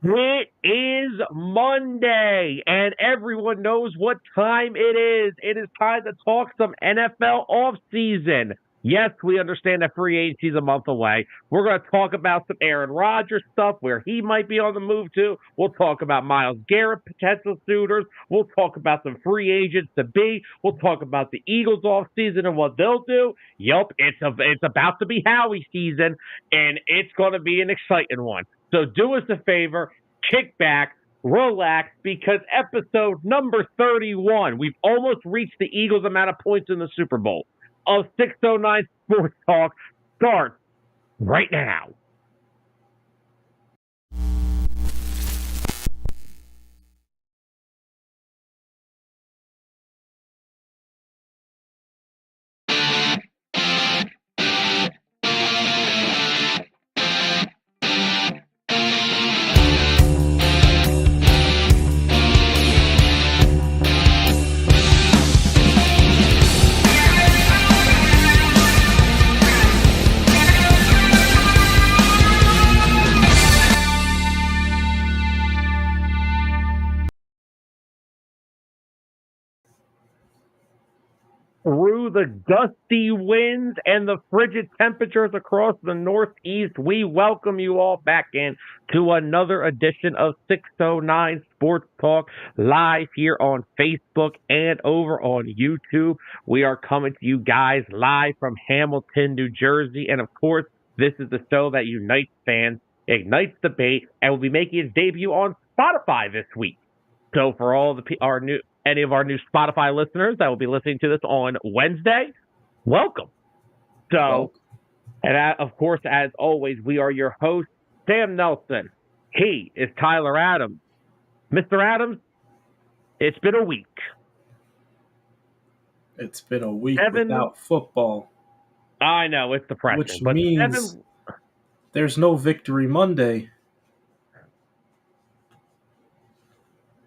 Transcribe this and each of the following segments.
It is Monday, and everyone knows what time it is. It is time to talk some NFL offseason. Yes, we understand that free agency is a month away. We're going to talk about some Aaron Rodgers stuff, where he might be on the move to. We'll talk about Myles Garrett potential suitors. We'll talk about some free agents to be. We'll talk about the Eagles offseason and what they'll do. Yup, it's about to be Howie season, and it's going to be an exciting one. So do us a favor, kick back, relax, because episode number 31, we've almost reached the Eagles' amount of points in the Super Bowl, of 609 Sports Talk starts right now. Through the gusty winds and the frigid temperatures across the Northeast, we welcome you all back in to another edition of 609 Sports Talk, live here on Facebook and over on YouTube. We are coming to you guys live from Hamilton, New Jersey. And of course, this is the show that unites fans, ignites debate, and will be making its debut on Spotify this week. So for all any of our new Spotify listeners that will be listening to this on Wednesday, welcome. So, and of course, as always, we are your hosts, Sam Nelson. He is Tyler Adams. Mr. Adams, it's been a week. It's been a week without football. I know, it's depressing. Which means there's no Victory Monday.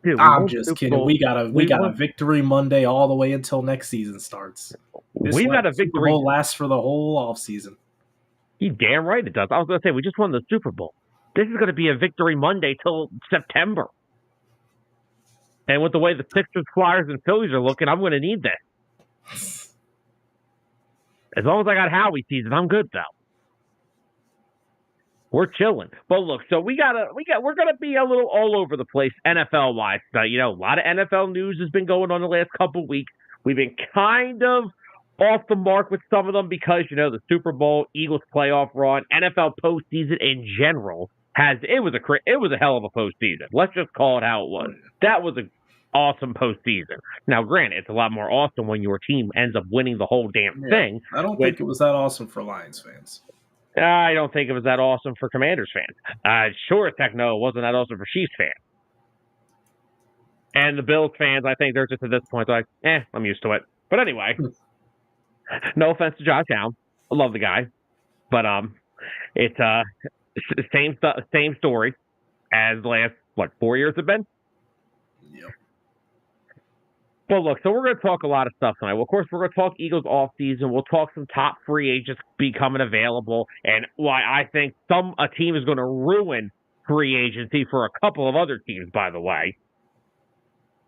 Dude, I'm just kidding. We got a Victory Monday all the way until next season starts. We got a Victory. Super Bowl lasts for the whole offseason. You damn right it does. I was going to say, we just won the Super Bowl. This is going to be a Victory Monday till September. And with the way the Sixers, Flyers, and Phillies are looking, I'm going to need this. As long as I got Howie season, I'm good though. We're chilling. But look, so we're gonna be a little all over the place NFL wise. A lot of NFL news has been going on the last couple of weeks. We've been kind of off the mark with some of them because the Super Bowl, Eagles playoff run, NFL postseason in general it was a hell of a postseason. Let's just call it how it was. That was an awesome postseason. Now, granted, it's a lot more awesome when your team ends up winning the whole damn thing. I don't think it was that awesome for Lions fans. I don't think it was that awesome for Commanders fans. Sure as heck no, it wasn't that awesome for Chiefs fans. And the Bills fans, I think they're just at this point like, I'm used to it. But anyway, no offense to Josh Allen. I love the guy. But it's the same story as the last, 4 years have been? Yep. Well, look, so we're going to talk a lot of stuff tonight. Well, of course, we're going to talk Eagles offseason. We'll talk some top free agents becoming available and why I think a team is going to ruin free agency for a couple of other teams, by the way.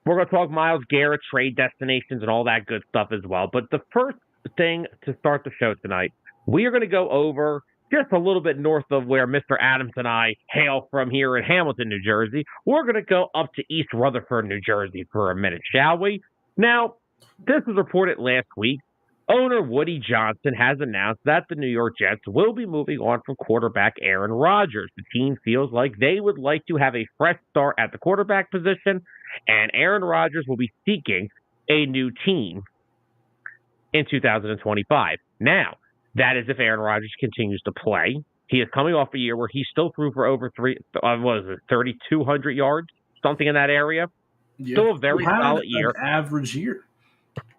We're going to talk Myles Garrett, trade destinations, and all that good stuff as well. But the first thing to start the show tonight, we are going to go over just a little bit north of where Mr. Adams and I hail from here in Hamilton, New Jersey. We're going to go up to East Rutherford, New Jersey for a minute, shall we? Now, this was reported last week. Owner Woody Johnson has announced that the New York Jets will be moving on from quarterback Aaron Rodgers. The team feels like they would like to have a fresh start at the quarterback position, and Aaron Rodgers will be seeking a new team in 2025. Now, that is if Aaron Rodgers continues to play. He is coming off a year where he still threw for over 3,200 yards, something in that area. Yeah. Still a very solid year. An average year.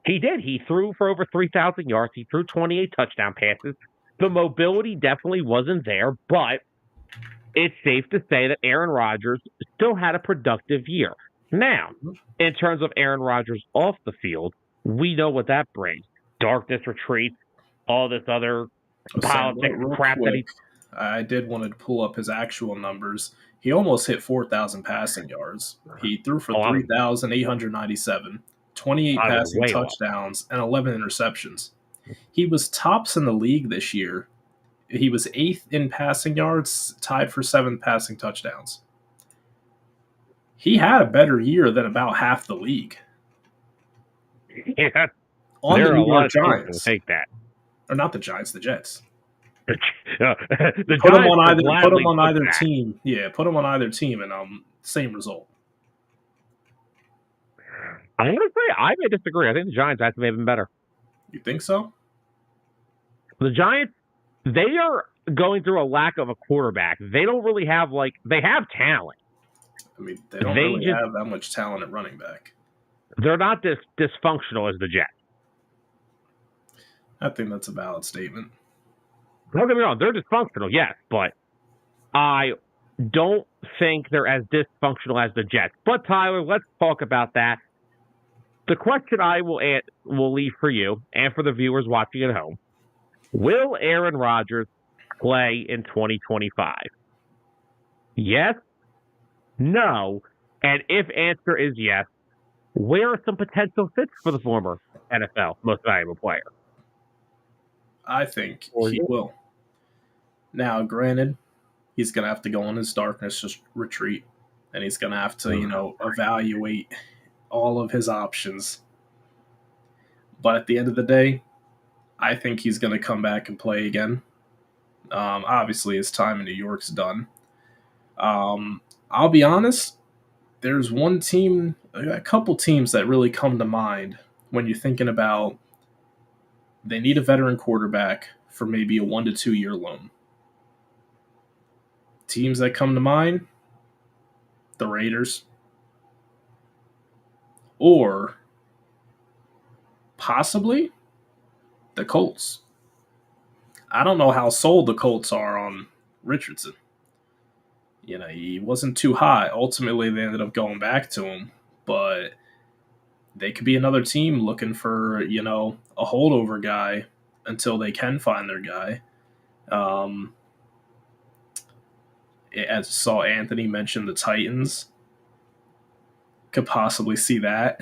He did. He threw for over 3,000 yards. He threw 28 touchdown passes. The mobility definitely wasn't there, but it's safe to say that Aaron Rodgers still had a productive year. Now, in terms of Aaron Rodgers off the field, we know what that brings. Darkness retreats, all this other politics crap that he... I did want to pull up his actual numbers. He almost hit 4,000 passing yards. He threw for 3,897, 28 passing touchdowns, and 11 interceptions. He was tops in the league this year. He was 8th in passing yards, tied for 7th passing touchdowns. He had a better year than about half the league. Yeah, on the New York Giants. Take that, or not the Giants, the Jets. The put them on either team. Yeah, put them on either team, and same result. I'm going to say I may disagree. I think the Giants actually may have been better. You think so? The Giants, they are going through a lack of a quarterback. They don't really have they have talent. I mean, they don't really have that much talent at running back. They're not dysfunctional as the Jets. I think that's a valid statement. Don't get me wrong, they're dysfunctional, yes, but I don't think they're as dysfunctional as the Jets. But Tyler, let's talk about that. The question I will leave for you and for the viewers watching at home: will Aaron Rodgers play in 2025? Yes? No? And if answer is yes, where are some potential fits for the former NFL most valuable player? I think he will. Now, granted, he's going to have to go on his darkness retreat, and he's going to have to, evaluate all of his options. But at the end of the day, I think he's going to come back and play again. Obviously, his time in New York's done. I'll be honest, there's a couple teams that really come to mind when you're thinking about they need a veteran quarterback for maybe a 1 to 2 year loan. Teams that come to mind, the Raiders, or possibly the Colts. I don't know how sold the Colts are on Richardson. He wasn't too high. Ultimately, they ended up going back to him, but they could be another team looking for, a holdover guy until they can find their guy. As I saw Anthony mention the Titans, could possibly see that.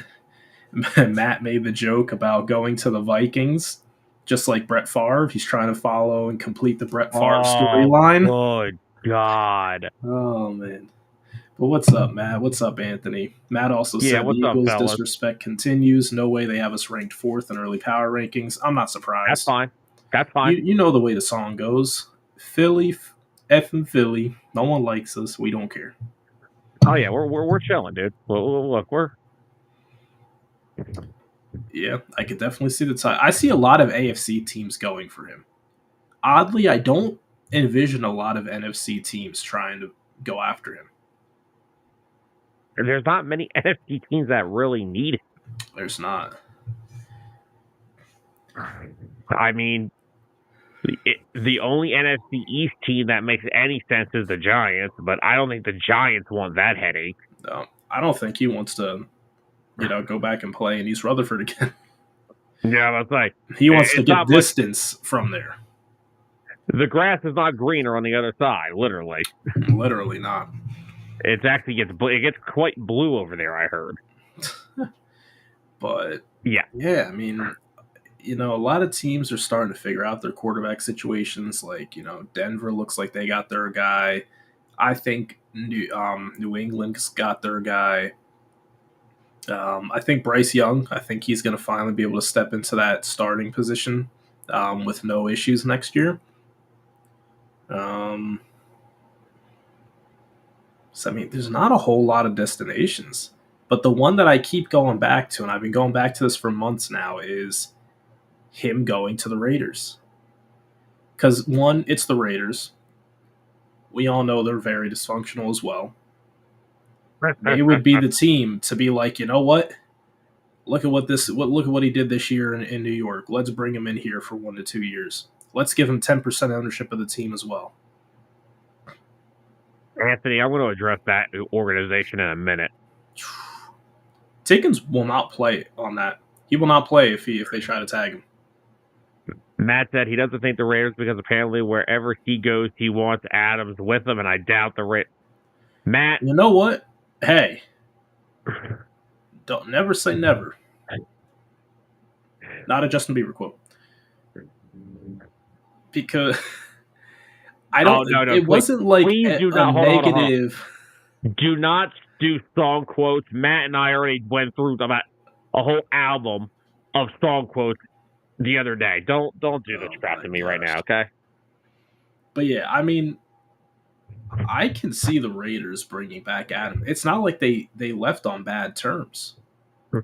Matt made the joke about going to the Vikings, just like Brett Favre. He's trying to follow and complete the Brett Favre storyline. Good God. Oh, man. But what's up, Matt? What's up, Anthony? Matt also said the Eagles' disrespect continues. No way they have us ranked 4th in early power rankings. I'm not surprised. That's fine. You know the way the song goes. Philly, effing Philly. No one likes us. We don't care. Oh, yeah. We're chilling, dude. Look, Yeah, I could definitely see the tie. I see a lot of AFC teams going for him. Oddly, I don't envision a lot of NFC teams trying to go after him. There's not many NFC teams that really need him. There's not. I mean, the only NFC East team that makes any sense is the Giants, but I don't think the Giants want that headache. No, I don't think he wants to, go back and play in East Rutherford again. Yeah, that's right. He wants to get distance from there. The grass is not greener on the other side, literally. Literally not. It actually gets quite blue over there, I heard. But yeah, I mean, a lot of teams are starting to figure out their quarterback situations. Like, Denver looks like they got their guy. I think New England's got their guy. I think Bryce Young, I think he's going to finally be able to step into that starting position with no issues next year. So, I mean, there's not a whole lot of destinations. But the one that I keep going back to, and I've been going back to this for months now, is him going to the Raiders. Because, one, it's the Raiders. We all know they're very dysfunctional as well. They would be the team to be like, you know what? Look at what he did this year in New York. Let's bring him in here for 1 to 2 years. Let's give him 10% ownership of the team as well. Anthony, I'm going to address that organization in a minute. Tickens will not play on that. He will not play if they try to tag him. Matt said he doesn't think the Raiders because apparently wherever he goes, he wants Adams with him, and I doubt the Raiders. Matt, you know what? Hey, don't never say never. Not a Justin Bieber quote. Because I don't. No, it wasn't like please do not, negative. Do not do song quotes. Matt and I already went through about a whole album of song quotes the other day. Don't do this crap to me right now, okay? But yeah, I mean, I can see the Raiders bringing back Adam. It's not like they left on bad terms.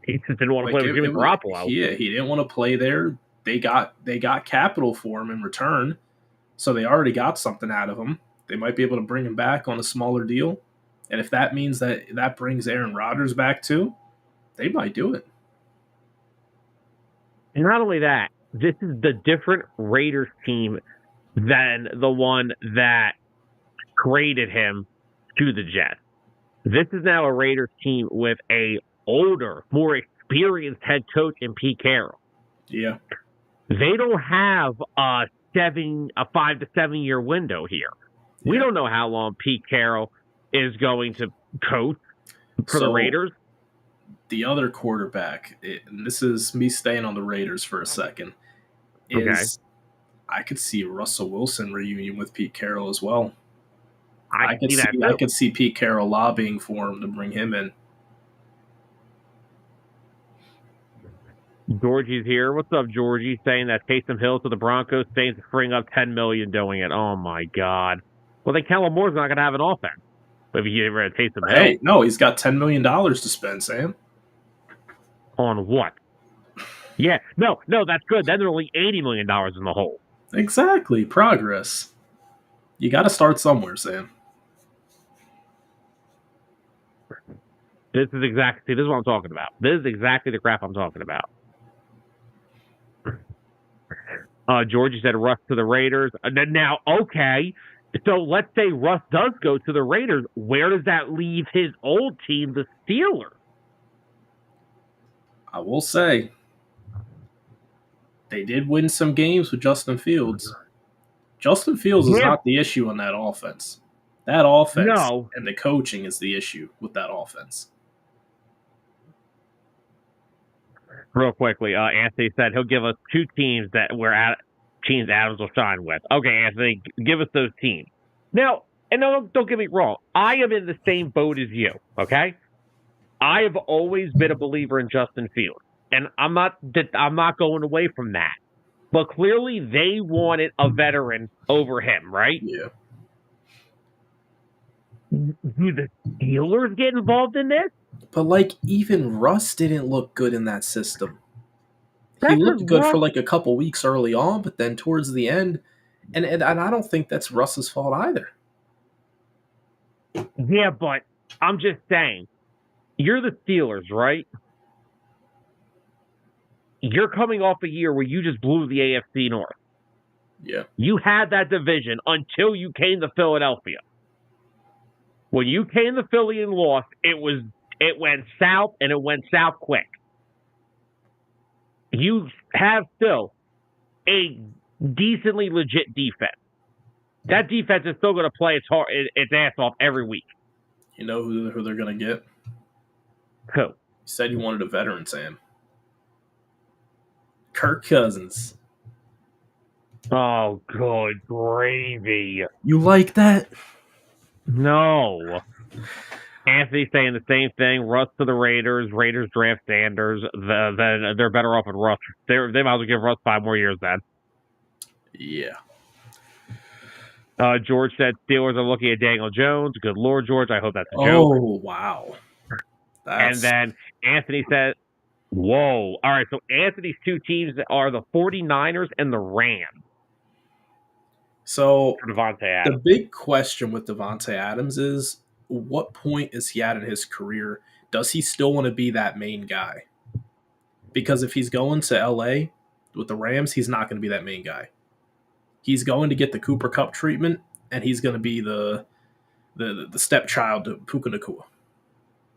He just didn't want to play with Jimmy Garoppolo. Yeah, he didn't want to play there. They got capital for him in return, so they already got something out of him. They might be able to bring him back on a smaller deal, and if that means that brings Aaron Rodgers back too, they might do it. And not only that, this is the different Raiders team than the one that traded him to the Jets. This is now a Raiders team with a older, more experienced head coach in Pete Carroll. Yeah. They don't have a 5 to 7 year window here. Yeah. We don't know how long Pete Carroll is going to coach for the Raiders. The other quarterback, and this is me staying on the Raiders for a second, is I could see Russell Wilson reunion with Pete Carroll as well. I could see Pete Carroll lobbying for him to bring him in. Georgie's here. What's up, Georgie? Saying that Taysom Hill to the Broncos, Saints bring up $10 million doing it. Oh my God. Well, then Kellen Moore's not going to have an offense. If you ever had Taysom Hill. Hey, no, he's got $10 million to spend, Sam. On what? Yeah, no, that's good. Then they're only $80 million in the hole. Exactly. Progress. You got to start somewhere, Sam. This is what I'm talking about. This is exactly the crap I'm talking about. Georgie said Russ to the Raiders. Now, okay, so let's say Russ does go to the Raiders. Where does that leave his old team, the Steelers? I will say, they did win some games with Justin Fields. Justin Fields is not the issue on that offense. That offense and the coaching is the issue with that offense. Real quickly, Anthony said he'll give us two teams teams Adams will shine with. Okay, Anthony, give us those teams. Now, and don't get me wrong, I am in the same boat as you, okay? I have always been a believer in Justin Fields, and I'm not going away from that. But clearly, they wanted a veteran over him, right? Yeah. Do the Steelers get involved in this? But, even Russ didn't look good in that system. He looked good for, a couple weeks early on, but then towards the end, and I don't think that's Russ's fault either. Yeah, but I'm just saying, you're the Steelers, right? You're coming off a year where you just blew the AFC North. Yeah. You had that division until you came to Philadelphia. When you came to Philly and lost, it went south, and it went south quick. You have still a decently legit defense. That defense is still going to play its ass off every week. You know who they're going to get? Who? You said you wanted a veteran, Sam. Kirk Cousins. Oh, good gravy. You like that? No. Anthony's saying the same thing. Russ to the Raiders. Raiders draft Sanders. Then they're better off with Russ. They might as well give Russ 5 more years then. Yeah. George said Steelers are looking at Daniel Jones. Good Lord, George. I hope that's a joke. Oh, wow. And then Anthony said, whoa. All right, so Anthony's two teams are the 49ers and the Rams. So Davante Adams. The big question with Davante Adams is, what point is he at in his career? Does he still want to be that main guy? Because if he's going to LA with the Rams, he's not going to be that main guy. He's going to get the Cooper Kupp treatment, and he's going to be the stepchild to Puka Nacua.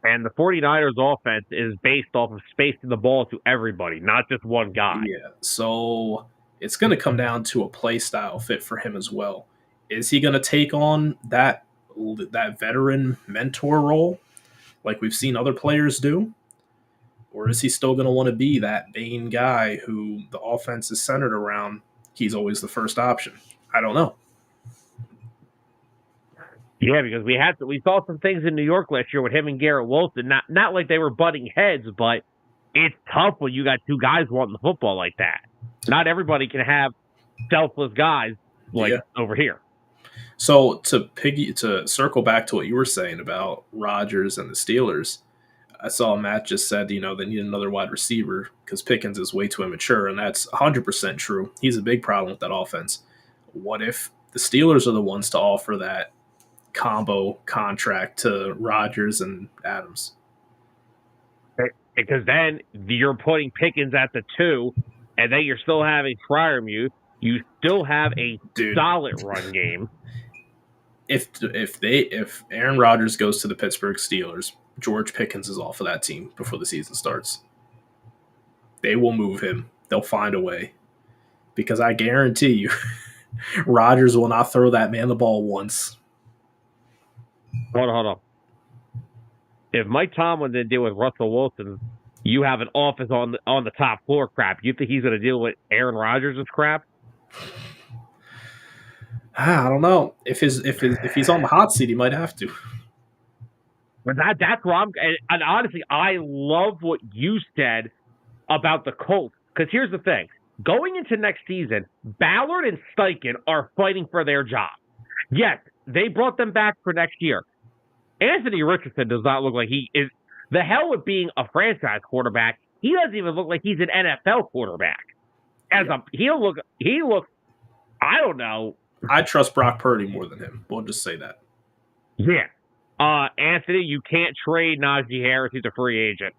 And the 49ers offense is based off of spacing the ball to everybody, not just one guy. Yeah. So it's going to come down to a play style fit for him as well. Is he going to take on that veteran mentor role like we've seen other players do? Or is he still going to want to be that main guy who the offense is centered around? He's always the first option. I don't know. Yeah, because we saw some things in New York last year with him and Garrett Wilson. Not like they were butting heads, but it's tough when you got two guys wanting the football like that. Not everybody can have selfless guys like over here. So to circle back to what you were saying about Rodgers and the Steelers, I saw Matt just said, they need another wide receiver because Pickens is way too immature, and that's 100% true. He's a big problem with that offense. What if the Steelers are the ones to offer that combo contract to Rodgers and Adams? Because then you're putting Pickens at the 2, and then you're still having Freiermuth. You still have a solid run game. If Aaron Rodgers goes to the Pittsburgh Steelers, George Pickens is off of that team before the season starts. They will move him. They'll find a way. Because I guarantee you, Rodgers will not throw that man the ball once. Hold on. If Mike Tomlin didn't deal with Russell Wilson, you have an office on the top floor crap. You think he's going to deal with Aaron Rodgers' crap? I don't know. If he's on the hot seat, he might have to. But that's where and honestly, I love what you said about the Colts. Because here's the thing. Going into next season, Ballard and Steichen are fighting for their job. Yes, they brought them back for next year. Anthony Richardson does not look like he is. The hell with being a franchise quarterback, he doesn't even look like he's an NFL quarterback. He looks. I don't know. I trust Brock Purdy more than him. We'll just say that. Yeah. Anthony, you can't trade Najee Harris. He's a free agent.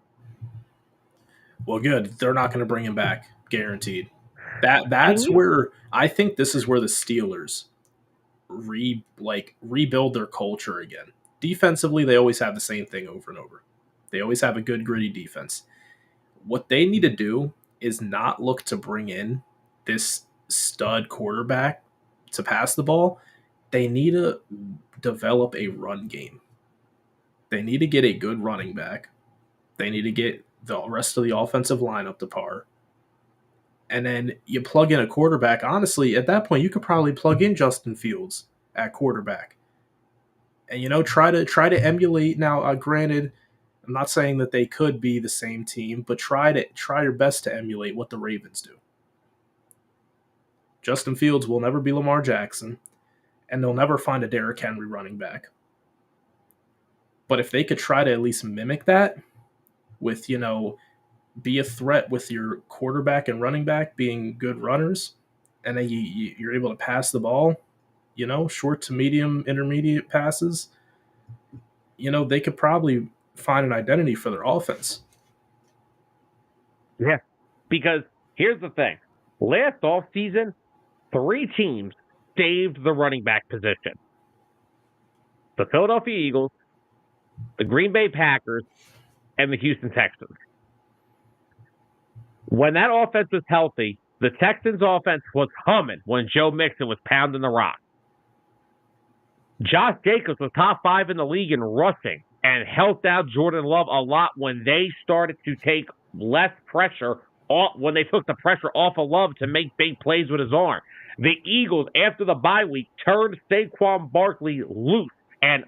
Well, good. They're not going to bring him back, guaranteed. That's where I think this is where the Steelers rebuild their culture again. Defensively, they always have the same thing over and over. They always have a good, gritty defense. What they need to do is not look to bring in this stud quarterback to pass the ball. They need to develop a run game. They need to get a good running back. They need to get the rest of the offensive line up to par. And then you plug in a quarterback. Honestly, at that point, you could probably plug in Justin Fields at quarterback. And, try to emulate. Now, granted, I'm not saying that they could be the same team, but try your best to emulate what the Ravens do. Justin Fields will never be Lamar Jackson, and they'll never find a Derrick Henry running back. But if they could try to at least mimic that with, be a threat with your quarterback and running back being good runners, and then you're able to pass the ball, short to medium, intermediate passes, they could probably find an identity for their offense. Yeah, because here's the thing. Last offseason, 3 teams saved the running back position. The Philadelphia Eagles, the Green Bay Packers, and the Houston Texans. When that offense was healthy, the Texans' offense was humming when Joe Mixon was pounding the rock. Josh Jacobs was top 5 in the league in rushing and helped out Jordan Love a lot when they started to take less pressure, when they took the pressure off of Love to make big plays with his arm. The Eagles, after the bye week, turned Saquon Barkley loose, and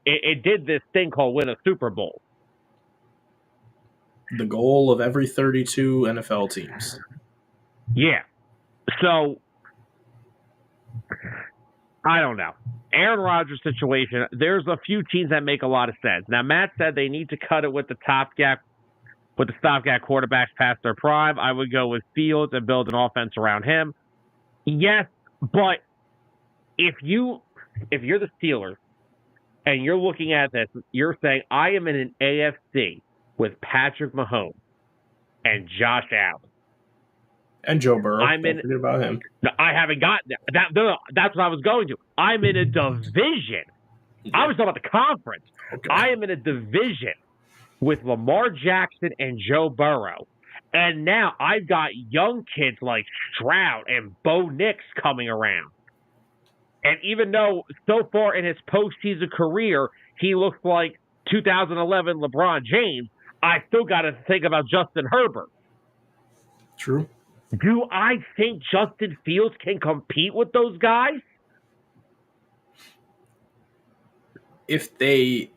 it did this thing called win a Super Bowl. The goal of every 32 NFL teams. Yeah. So, I don't know. Aaron Rodgers' situation, there's a few teams that make a lot of sense. Now, Matt said they need to cut it with the stopgap quarterbacks past their prime. I would go with Fields and build an offense around him. Yes, but if you're the Steelers and you're looking at this, you're saying, I am in an AFC with Patrick Mahomes and Josh Allen. And Joe Burrow. Don't forget about him. I haven't gotten that. That's what I was going to. I'm in a division. Yeah. I was talking about the conference. Okay. I am in a division with Lamar Jackson and Joe Burrow. And now I've got young kids like Stroud and Bo Nix coming around. And even though so far in his postseason career, he looks like 2011 LeBron James, I still got to think about Justin Herbert. True. Do I think Justin Fields can compete with those guys? If they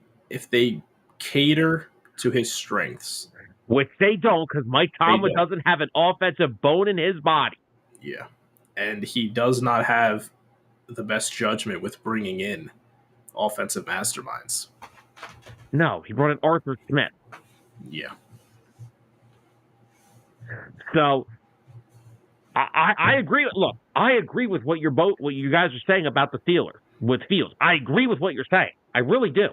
cater to his strengths. Which they don't, because Mike Tomlin doesn't have an offensive bone in his body. Yeah. And he does not have the best judgment with bringing in offensive masterminds. No, he brought in Arthur Smith. Yeah. So I agree. Look, I agree with what you guys are saying about the Steelers with Fields. I agree with what you're saying. I really do.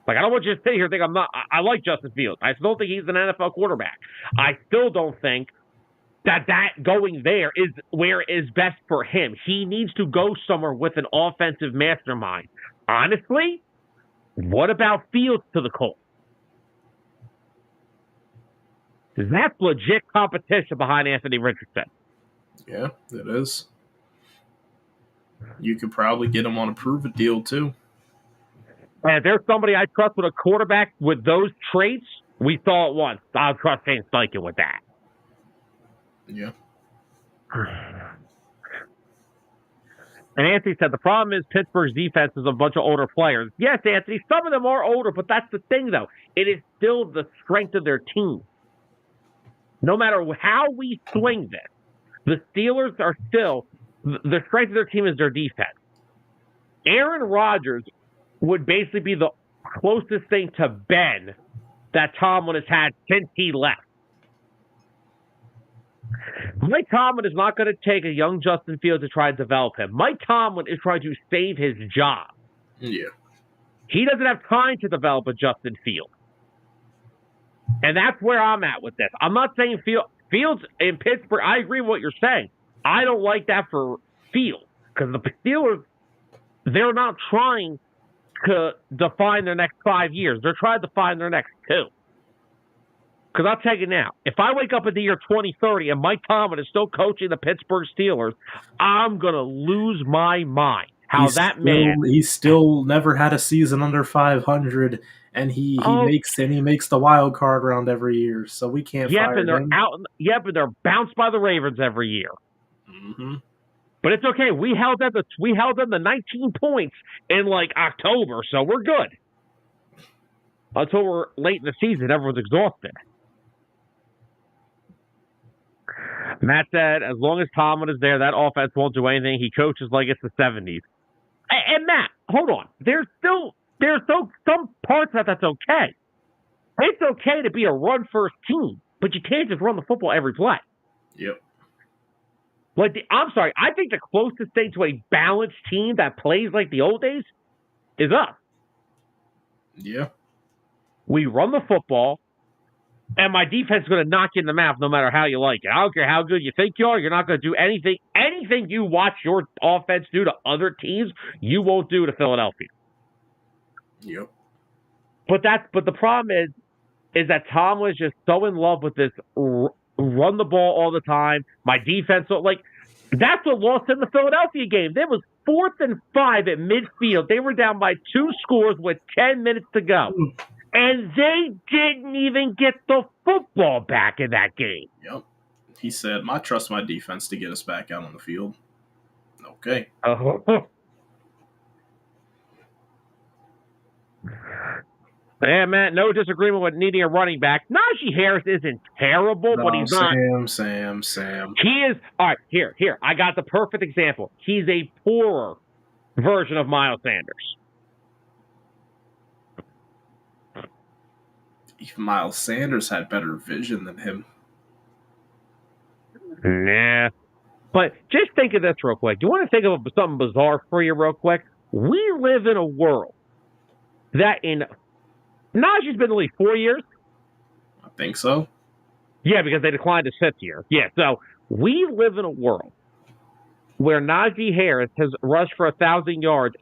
Like, I don't want you to sit here and think I like Justin Fields. I still think he's an NFL quarterback. I still don't think that going there is where is best for him. He needs to go somewhere with an offensive mastermind. Honestly, what about Fields to the Colts? That's legit competition behind Anthony Richardson. Yeah, it is. You could probably get him on a prove-it deal, too. And if there's somebody I trust with a quarterback with those traits, we saw it once. I'll trust Shane Steichen with that. Yeah. And Anthony said, the problem is Pittsburgh's defense is a bunch of older players. Yes, Anthony, some of them are older, but that's the thing, though. It is still the strength of their team. No matter how we swing this, the Steelers are still, the strength of their team is their defense. Aaron Rodgers would basically be the closest thing to Ben that Tomlin has had since he left. Mike Tomlin is not going to take a young Justin Fields to try and develop him. Mike Tomlin is trying to save his job. Yeah. He doesn't have time to develop a Justin Fields. And that's where I'm at with this. I'm not saying Fields in Pittsburgh, I agree with what you're saying. I don't like that for Fields because the Steelers, they're not trying to define their next 5 years. They're trying to define their next 2. Because I'll tell you now, if I wake up in the year 2030 and Mike Tomlin is still coaching the Pittsburgh Steelers, I'm going to lose my mind. He still never had a season under 500, and he makes the wild card round every year, so we can't fire him. And they're bounced by the Ravens every year. Mm-hmm. But it's okay. We held them to 19 points in like October, so we're good. Until we're late in the season, everyone's exhausted. Matt said, as long as Tomlin is there, that offense won't do anything. He coaches like it's the 70s. And Matt, hold on. There's some parts of that's okay. It's okay to be a run-first team, but you can't just run the football every play. Yep. I'm sorry. I think the closest thing to a balanced team that plays like the old days is us. Yeah. We run the football, and my defense is going to knock you in the mouth no matter how you like it. I don't care how good you think you are. You're not going to do anything. Anything you watch your offense do to other teams, you won't do to Philadelphia. Yep. But the problem is that Tom was just so in love with this run the ball all the time. My defense, that's what lost in the Philadelphia game. There was 4th and 5 at midfield. They were down by 2 scores with 10 minutes to go. And they didn't even get the football back in that game. Yep. He said, I trust my defense to get us back out on the field. Okay. Yeah, Matt, no disagreement with needing a running back. Najee Harris isn't terrible, but he's not. Sam. He is. All right, here. I got the perfect example. He's a poorer version of Myles Sanders. Myles Sanders had better vision than him. Nah. But just think of this real quick. Do you want to think of something bizarre for you real quick? We live in a world that Najee's been in the league 4 years? I think so. Yeah, because they declined his 5th year. Yeah, so we live in a world where Najee Harris has rushed for 1,000 yards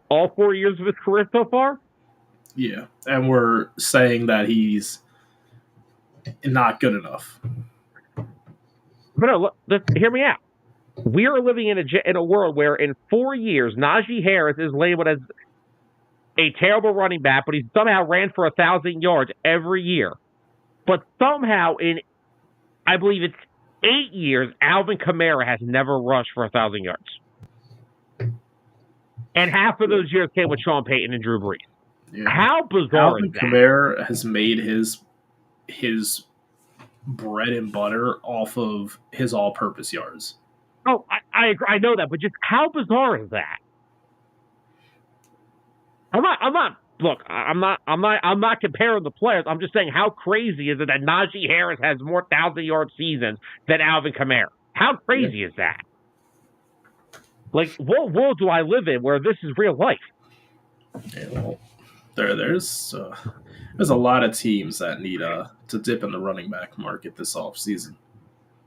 all 4 years of his career so far? Yeah, and we're saying that he's not good enough. But no, hear me out. We are living in a world where in 4 years, Najee Harris is labeled as a terrible running back, but he somehow ran for 1,000 yards every year. But somehow I believe it's 8 years, Alvin Kamara has never rushed for 1,000 yards. And half of those years came with Sean Payton and Drew Brees. Yeah. How bizarre Alvin is that? Kamara has made his bread and butter off of his all-purpose yards. Oh, I agree. I know that, but just how bizarre is that? I'm not comparing the players. I'm just saying how crazy is it that Najee Harris has more 1,000-yard seasons than Alvin Kamara? How crazy is that? Like, what world do I live in where this is real life? Yeah, well, there's a lot of teams that need to dip in the running back market this offseason.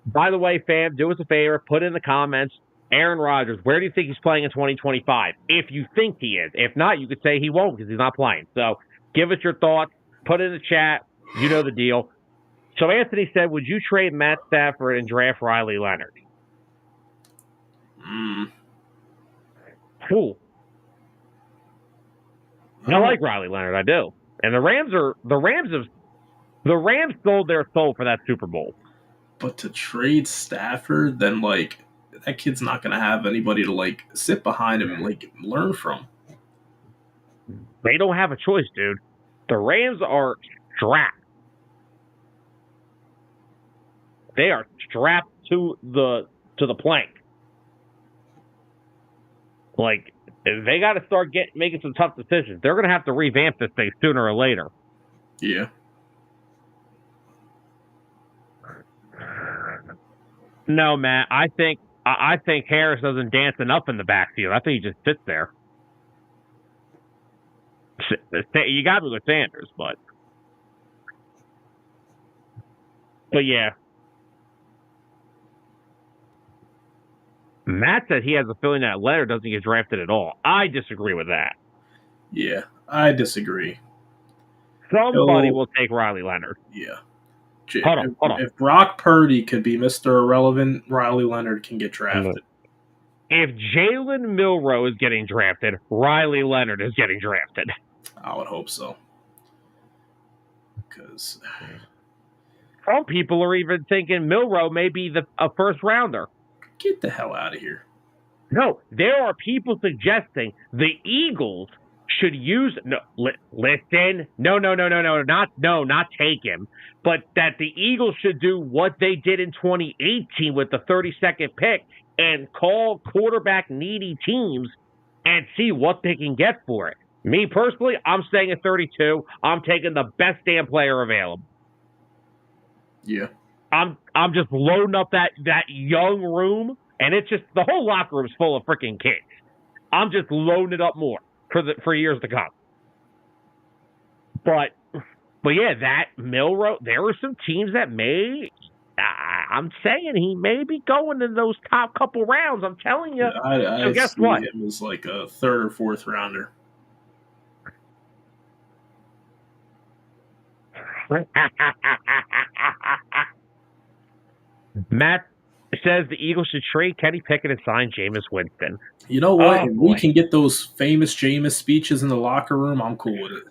By the way, fam, do us a favor, put in the comments, Aaron Rodgers, where do you think he's playing in 2025? If you think he is. If not, you could say he won't because he's not playing. So give us your thoughts. Put it in the chat. You know the deal. So Anthony said, would you trade Matt Stafford and draft Riley Leonard? Cool. I like Riley Leonard. I do. And the Rams sold their soul for that Super Bowl. But to trade Stafford, then that kid's not going to have anybody to sit behind him and learn from. They don't have a choice, dude. The Rams are strapped. They are strapped to the plank. They got to start making some tough decisions. They're going to have to revamp this thing sooner or later. Yeah. No, Matt. I think Harris doesn't dance enough in the backfield. I think he just sits there. You got me with Sanders, but yeah. Matt said he has a feeling that Leonard doesn't get drafted at all. I disagree with that. Yeah, I disagree. Somebody will take Riley Leonard. Yeah. Hold on. If Brock Purdy could be Mr. Irrelevant, Riley Leonard can get drafted. If Jalen Milroe is getting drafted, Riley Leonard is getting drafted. I would hope so. Because some people are even thinking Milroe may be a first rounder. Get the hell out of here. No, there are people suggesting the Eagles should use listen. Not take him, but that the Eagles should do what they did in 2018 with the 32nd pick and call quarterback needy teams and see what they can get for it. Me personally, I'm staying at 32. I'm taking the best damn player available. Yeah. I'm just loading up that young room, and it's just the whole locker room's full of freaking kids. I'm just loading it up more for years to come. But yeah, that Milroe, there are some teams that may. I'm saying he may be going in those top couple rounds. I'm telling you. I so guess what? It was like a third or fourth rounder. Matt says the Eagles should trade Kenny Pickett and sign Jameis Winston. You know what? If we can get those famous Jameis speeches in the locker room, I'm cool with it.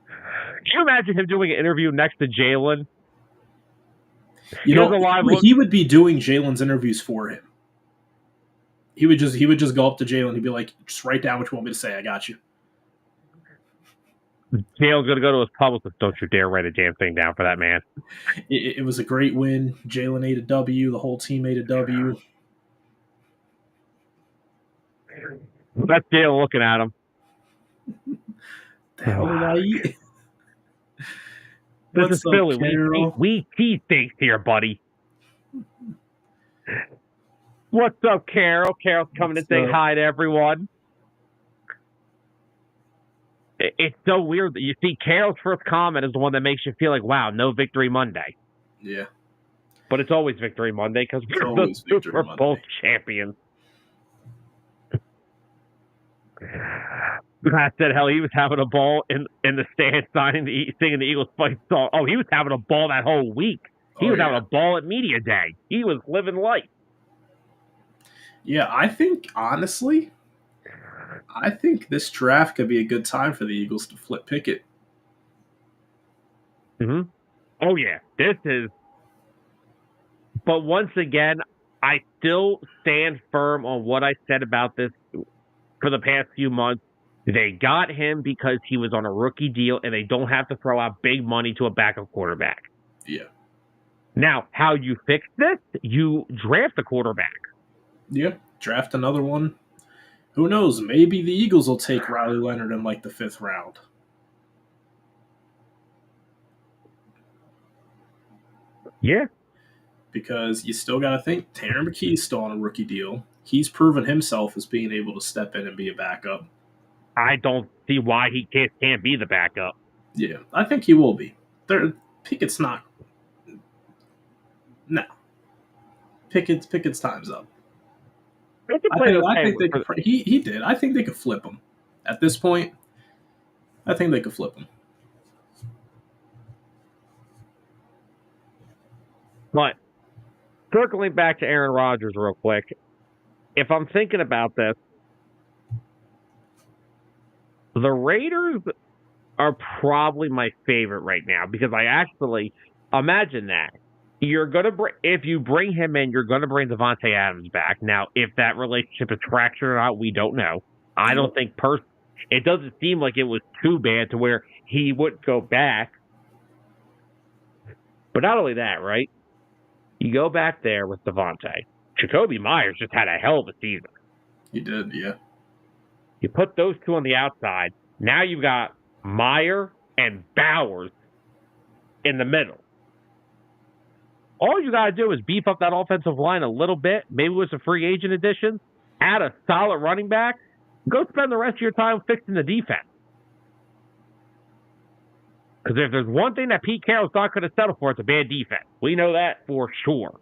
Can you imagine him doing an interview next to Jalen? He would be doing Jalen's interviews for him. He would just go up to Jalen. He'd be like, "Just write down what you want me to say. I got you." Jalen's going to go to his publicist. Don't you dare write a damn thing down for that man. It was a great win. Jalen ate a W. The whole team ate a W. That's Jalen looking at him. The hell did I eat? This is Philly. We eat things here, buddy. What's up, Carol? Carol's coming to say hi to everyone. It's so weird that you see Carol's first comment is the one that makes you feel like, wow, no Victory Monday. Yeah. But it's always Victory Monday because we're the Super Bowl champions. I said, hell, he was having a ball in the stand singing the Eagles fight song. Oh, he was having a ball that whole week. He was having a ball at media day. He was living life. Yeah, I think, honestly, this draft could be a good time for the Eagles to flip Pickett. Mm-hmm. Oh, yeah. This is... But once again, I still stand firm on what I said about this for the past few months. They got him because he was on a rookie deal, and they don't have to throw out big money to a backup quarterback. Yeah. Now, how you fix this? You draft a quarterback. Yeah, draft another one. Who knows? Maybe the Eagles will take Riley Leonard in like the 5th round. Yeah. Because you still got to think Tanner McKee's still on a rookie deal. He's proven himself as being able to step in and be a backup. I don't see why he can't be the backup. Yeah, I think he will be. Pickett's not. No. Pickett's time's up. I think they could, he did. I think they could flip him. At this point, I think they could flip him. But circling back to Aaron Rodgers real quick, if I'm thinking about this, the Raiders are probably my favorite right now because I actually imagine that. You're going to if you bring him in, you're going to bring Devontae Adams back. Now, if that relationship is fractured or not, we don't know. I don't think it doesn't seem like it was too bad to where he wouldn't go back. But not only that, right? You go back there with Devontae. Jacoby Myers just had a hell of a season. He did, yeah. You put those two on the outside. Now you've got Meyer and Bowers in the middle. All you got to do is beef up that offensive line a little bit, maybe with some free agent additions, add a solid running back, go spend the rest of your time fixing the defense. Because if there's one thing that Pete Carroll's not going to settle for, it's a bad defense. We know that for sure.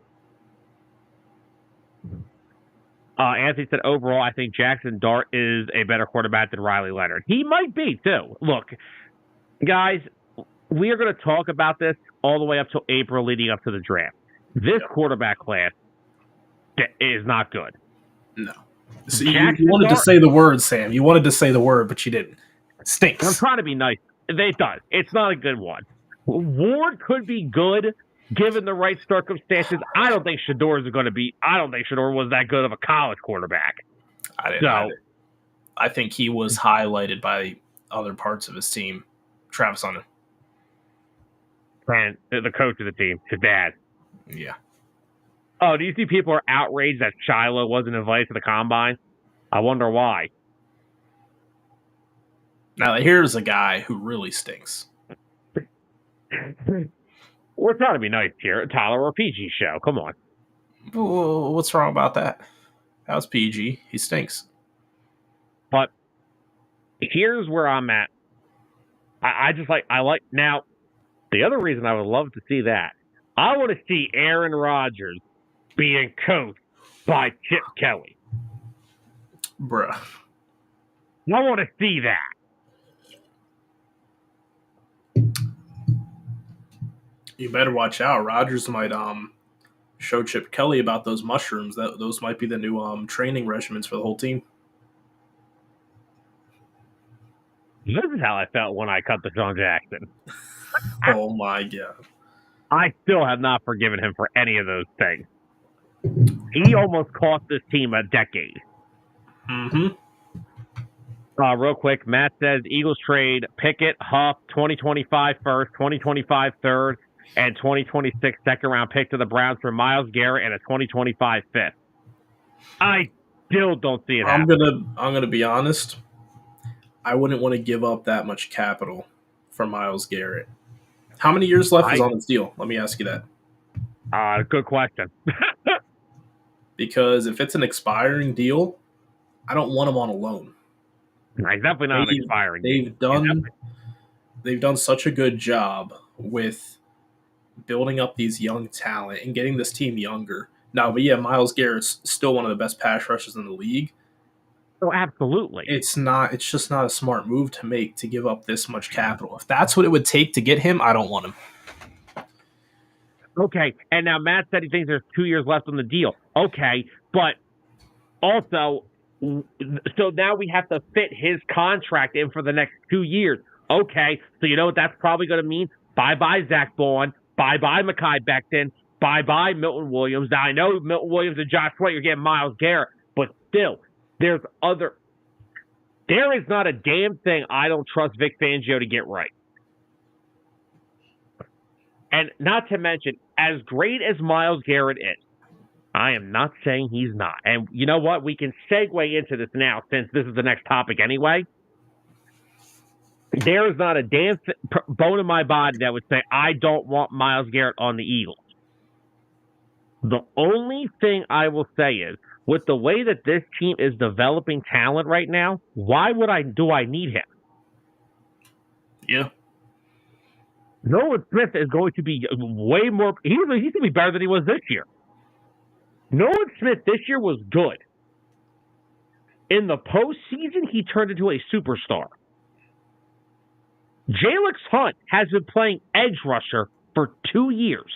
Anthony said, overall, I think Jackson Dart is a better quarterback than Riley Leonard. He might be, too. Look, guys, we are going to talk about this all the way up till April leading up to the draft. This quarterback class is not good. No. So you wanted to say the word, Sam. You wanted to say the word, but you didn't. It stinks. I'm trying to be nice. It does. It's not a good one. Ward could be good given the right circumstances. I don't think Shedeur was that good of a college quarterback. I think he was highlighted by other parts of his team. Travis Hunter. And the coach of the team, his dad. Yeah. Oh, do you see people are outraged that Shiloh wasn't invited to the combine? I wonder why. Now, here's a guy who really stinks. We're trying to be nice here. Tyler, we're a PG show. Come on. What's wrong about that? That was PG. He stinks. But here's where I'm at. Now, the other reason I would love to see that, I want to see Aaron Rodgers being coached by Chip Kelly. Bruh. I want to see that. You better watch out. Rodgers might show Chip Kelly about those mushrooms. Those might be the new training regimens for the whole team. This is how I felt when I cut the Sean Jackson. Oh my God. I still have not forgiven him for any of those things. He almost cost this team a decade. Mm-hmm. Real quick, Matt says Eagles trade Pickett, Huff, 2025 first, 2025 third, and 2026 second round pick to the Browns for Myles Garrett and a 2025 fifth. I still don't see it happen. I'm gonna be honest. I wouldn't want to give up that much capital for Myles Garrett. How many years left is on his deal? Let me ask you that. Good question. Because if it's an expiring deal, I don't want him on a loan. He's definitely not an expiring deal. They've done such a good job with building up these young talent and getting this team younger. Now, but yeah, Myles Garrett's still one of the best pass rushers in the league. Oh, absolutely. It's just not a smart move to make to give up this much capital. If that's what it would take to get him, I don't want him. Okay, and now Matt said he thinks there's 2 years left on the deal. Okay, but also, so now we have to fit his contract in for the next 2 years. Okay, so you know what that's probably going to mean? Bye-bye Zach Bowen, bye-bye Mekhi Becton, bye-bye Milton Williams. Now, I know Milton Williams and Josh Sweat, you're getting Myles Garrett, but still, there is not a damn thing I don't trust Vic Fangio to get right. And not to mention, as great as Myles Garrett is, I am not saying he's not. And you know what? We can segue into this now since this is the next topic anyway. There is not a damn bone in my body that would say, I don't want Myles Garrett on the Eagles. The only thing I will say is, with the way that this team is developing talent right now, why do I need him? Yeah. Nolan Smith is going to be way more. He's going to be better than he was this year. Nolan Smith this year was good. In the postseason, he turned into a superstar. Jalix Hunt has been playing edge rusher for 2 years.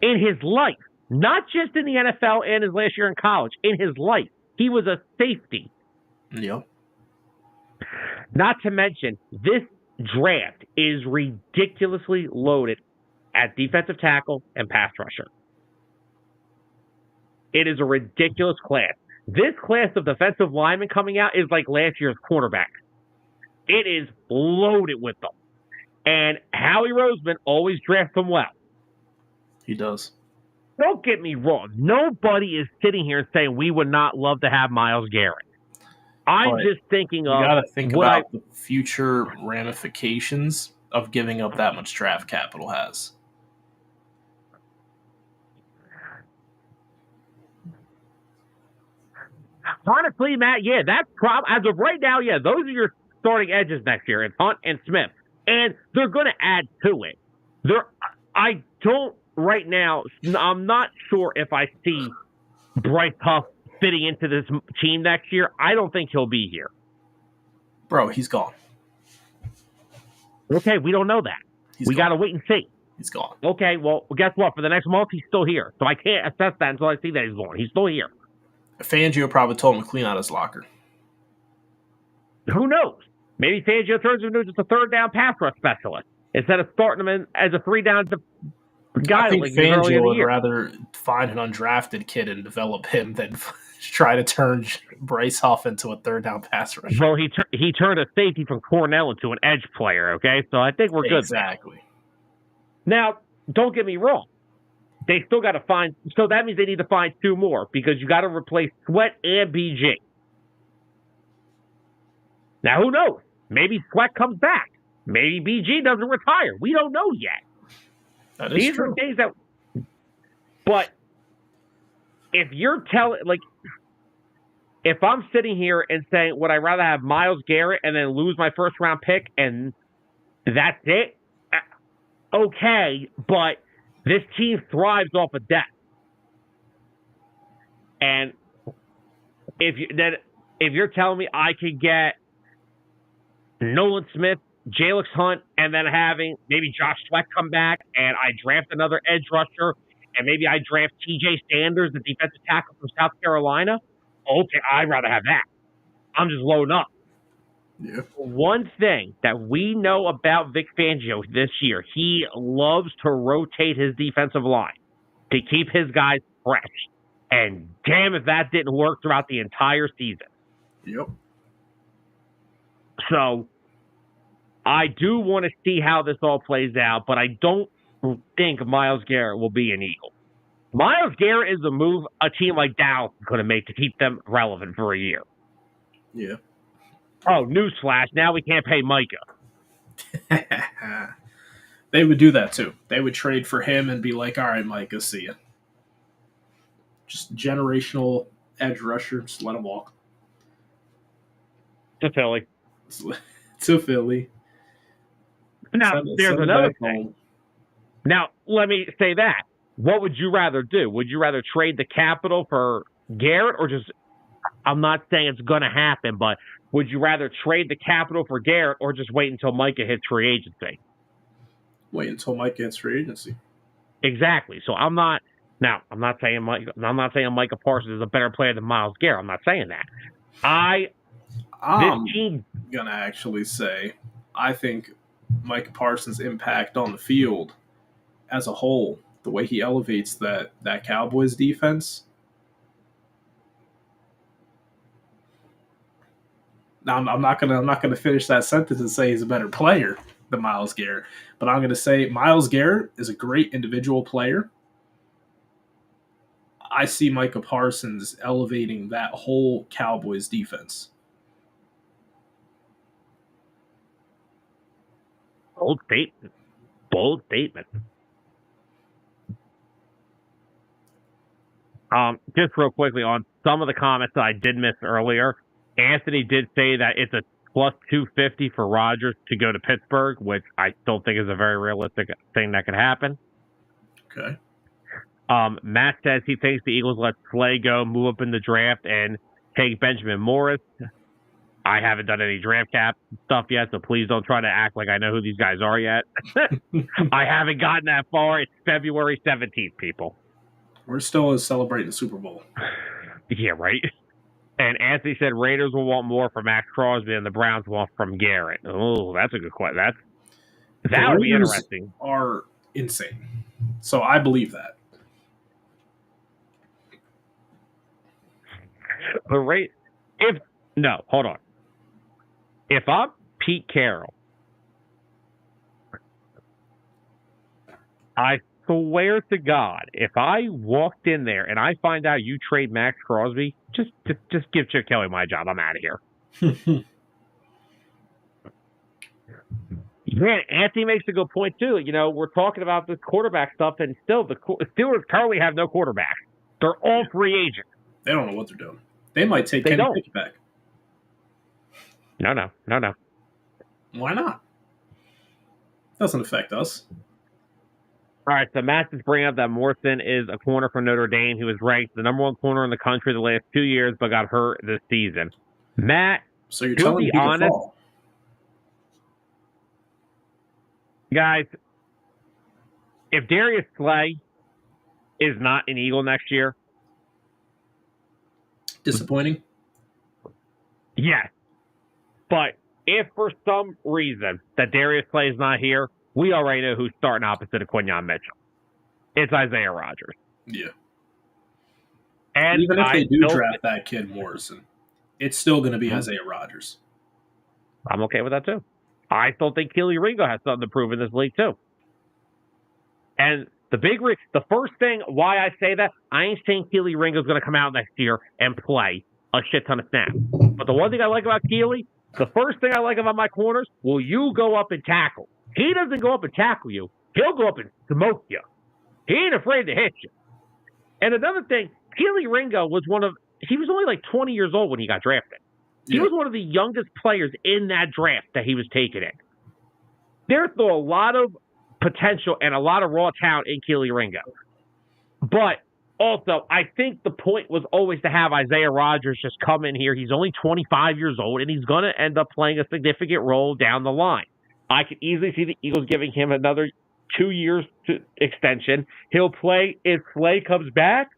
In his life, not just in the NFL and his last year in college, in his life, he was a safety. Yep. Not to mention, this draft is ridiculously loaded at defensive tackle and pass rusher. It is a ridiculous class. This class of defensive linemen coming out is like last year's quarterback. It is loaded with them. And Howie Roseman always drafts them well. He does. Don't get me wrong. Nobody is sitting here saying we would not love to have Myles Garrett. I'm just thinking of... You got to think about the future ramifications of giving up that much draft capital has. Honestly, Matt, yeah, that's as of right now, yeah, those are your starting edges next year. It's Hunt and Smith. And they're going to add to it. I don't, right now, I'm not sure if I see Bryce Huff fitting into this team next year. I don't think he'll be here. Bro, he's gone. Okay, we don't know that. We got to wait and see. He's gone. Okay, well, guess what? For the next month, he's still here. So I can't assess that until I see that he's gone. He's still here. Fangio probably told him to clean out his locker. Who knows? Maybe Fangio turns him into just a third down pass rush specialist instead of starting him as a 3-down guy. I think Fangio would rather find an undrafted kid and develop him than try to turn Bryce Huff into a third-down pass rusher. Well, he turned a safety from Cornell into an edge player, okay? So I think we're good. Exactly. Now, don't get me wrong. They still got to find – so that means they need to find 2 more because you got to replace Sweat and BG. Now, who knows? Maybe Sweat comes back. Maybe BG doesn't retire. We don't know yet. That is true. Are things that – but if you're telling – like, if I'm sitting here and saying, would I rather have Myles Garrett and then lose my first-round pick and that's it? Okay, but – this team thrives off of depth. And if you're telling me I could get Nolan Smith, Jalix Hunt, and then having maybe Josh Sweat come back, and I draft another edge rusher, and maybe I draft TJ Sanders, the defensive tackle from South Carolina, okay, I'd rather have that. I'm just loading up. Yeah. One thing that we know about Vic Fangio this year, he loves to rotate his defensive line to keep his guys fresh. And damn if that didn't work throughout the entire season. Yep. So I do want to see how this all plays out, but I don't think Myles Garrett will be an Eagle. Myles Garrett is the move a team like Dallas is going to make to keep them relevant for a year. Yeah. Oh, newsflash, now we can't pay Micah. They would do that too. They would trade for him and be like, all right, Micah, see ya. Just generational edge rusher, just let him walk. To Philly. To Philly. Now, there's another thing. Now, let me say that. What would you rather do? Would you rather trade the capital for Garrett or just, I'm not saying it's going to happen, but would you rather trade the capital for Garrett or just wait until Micah hits free agency? Wait until Micah hits free agency. Exactly. So I'm not saying Micah Parsons is a better player than Myles Garrett. I'm not saying that. I'm gonna actually say I think Micah Parsons' impact on the field as a whole, the way he elevates that Cowboys defense. Now I'm not gonna finish that sentence and say he's a better player than Myles Garrett, but I'm gonna say Myles Garrett is a great individual player. I see Micah Parsons elevating that whole Cowboys defense. Bold statement. Bold statement. Just real quickly on some of the comments that I did miss earlier, Anthony did say that it's a plus 250 for Rodgers to go to Pittsburgh, which I still think is a very realistic thing that could happen. Okay. Matt says he thinks the Eagles let Slay go, move up in the draft, and take Benjamin Morris. I haven't done any draft cap stuff yet, so please don't try to act like I know who these guys are yet. I haven't gotten that far. It's February 17th, people. We're still celebrating the Super Bowl. Yeah, right? And Anthony said Raiders will want more from Max Crosby and the Browns want from Garrett. Oh, that's a good question. That would be interesting. Are insane. So I believe that. Hold on. If I'm Pete Carroll, I swear to God, if I walked in there and I find out you trade Max Crosby, just give Chip Kelly my job. I'm out of here. Yeah, Anthony makes a good point too. You know, we're talking about this quarterback stuff, and still the Steelers currently have no quarterback. They're all free agents. They don't know what they're doing. They might take Kenny Pickett back. No. Why not? Doesn't affect us. All right, so Matt is bringing up that Morrison is a corner for Notre Dame who was ranked the number one corner in the country the last 2 years, but got hurt this season. Matt, so you're telling me honest, guys, if Darius Slay is not an Eagle next year, disappointing? Yes. But if for some reason that Darius Slay is not here, we already know who's starting opposite of Quinyon Mitchell. It's Isaiah Rodgers. Yeah. And even if they do draft that kid Morrison, it's still going to be Isaiah Rodgers. I'm okay with that too. I still think Keely Ringo has something to prove in this league too. And the first thing why I say that, I ain't saying Keely Ringo's going to come out next year and play a shit ton of snaps. But the one thing I like about Keely, the first thing I like about my corners, will you go up and tackle? He doesn't go up and tackle you. He'll go up and smoke you. He ain't afraid to hit you. And another thing, Keely Ringo he was only like 20 years old when he got drafted. He was one of the youngest players in that draft that he was taken in. There's still a lot of potential and a lot of raw talent in Keely Ringo. But also, I think the point was always to have Isaiah Rodgers just come in here. He's only 25 years old, and he's going to end up playing a significant role down the line. I could easily see the Eagles giving him another 2 years extension. He'll play if Slay comes back.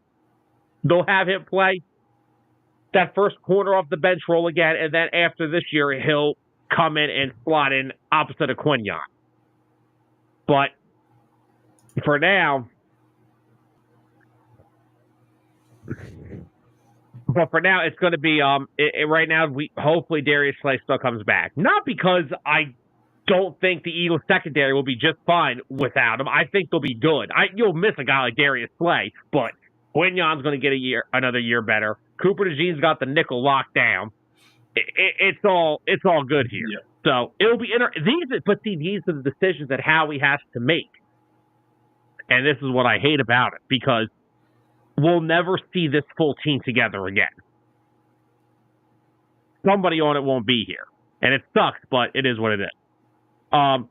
They'll have him play that first corner off the bench role again, and then after this year, he'll come in and slot in opposite of Quinyon. But for now, it's going to be right now. Hopefully Darius Slay still comes back, not because I don't think the Eagles secondary will be just fine without him. I think they'll be good. You'll miss a guy like Darius Slay, but Quinyon's going to get another year better. Cooper DeJean's got the nickel locked down. It's all good here. Yeah. So it'll be these are the decisions that Howie has to make, and this is what I hate about it, because we'll never see this full team together again. Somebody on it won't be here, and it sucks, but it is what it is.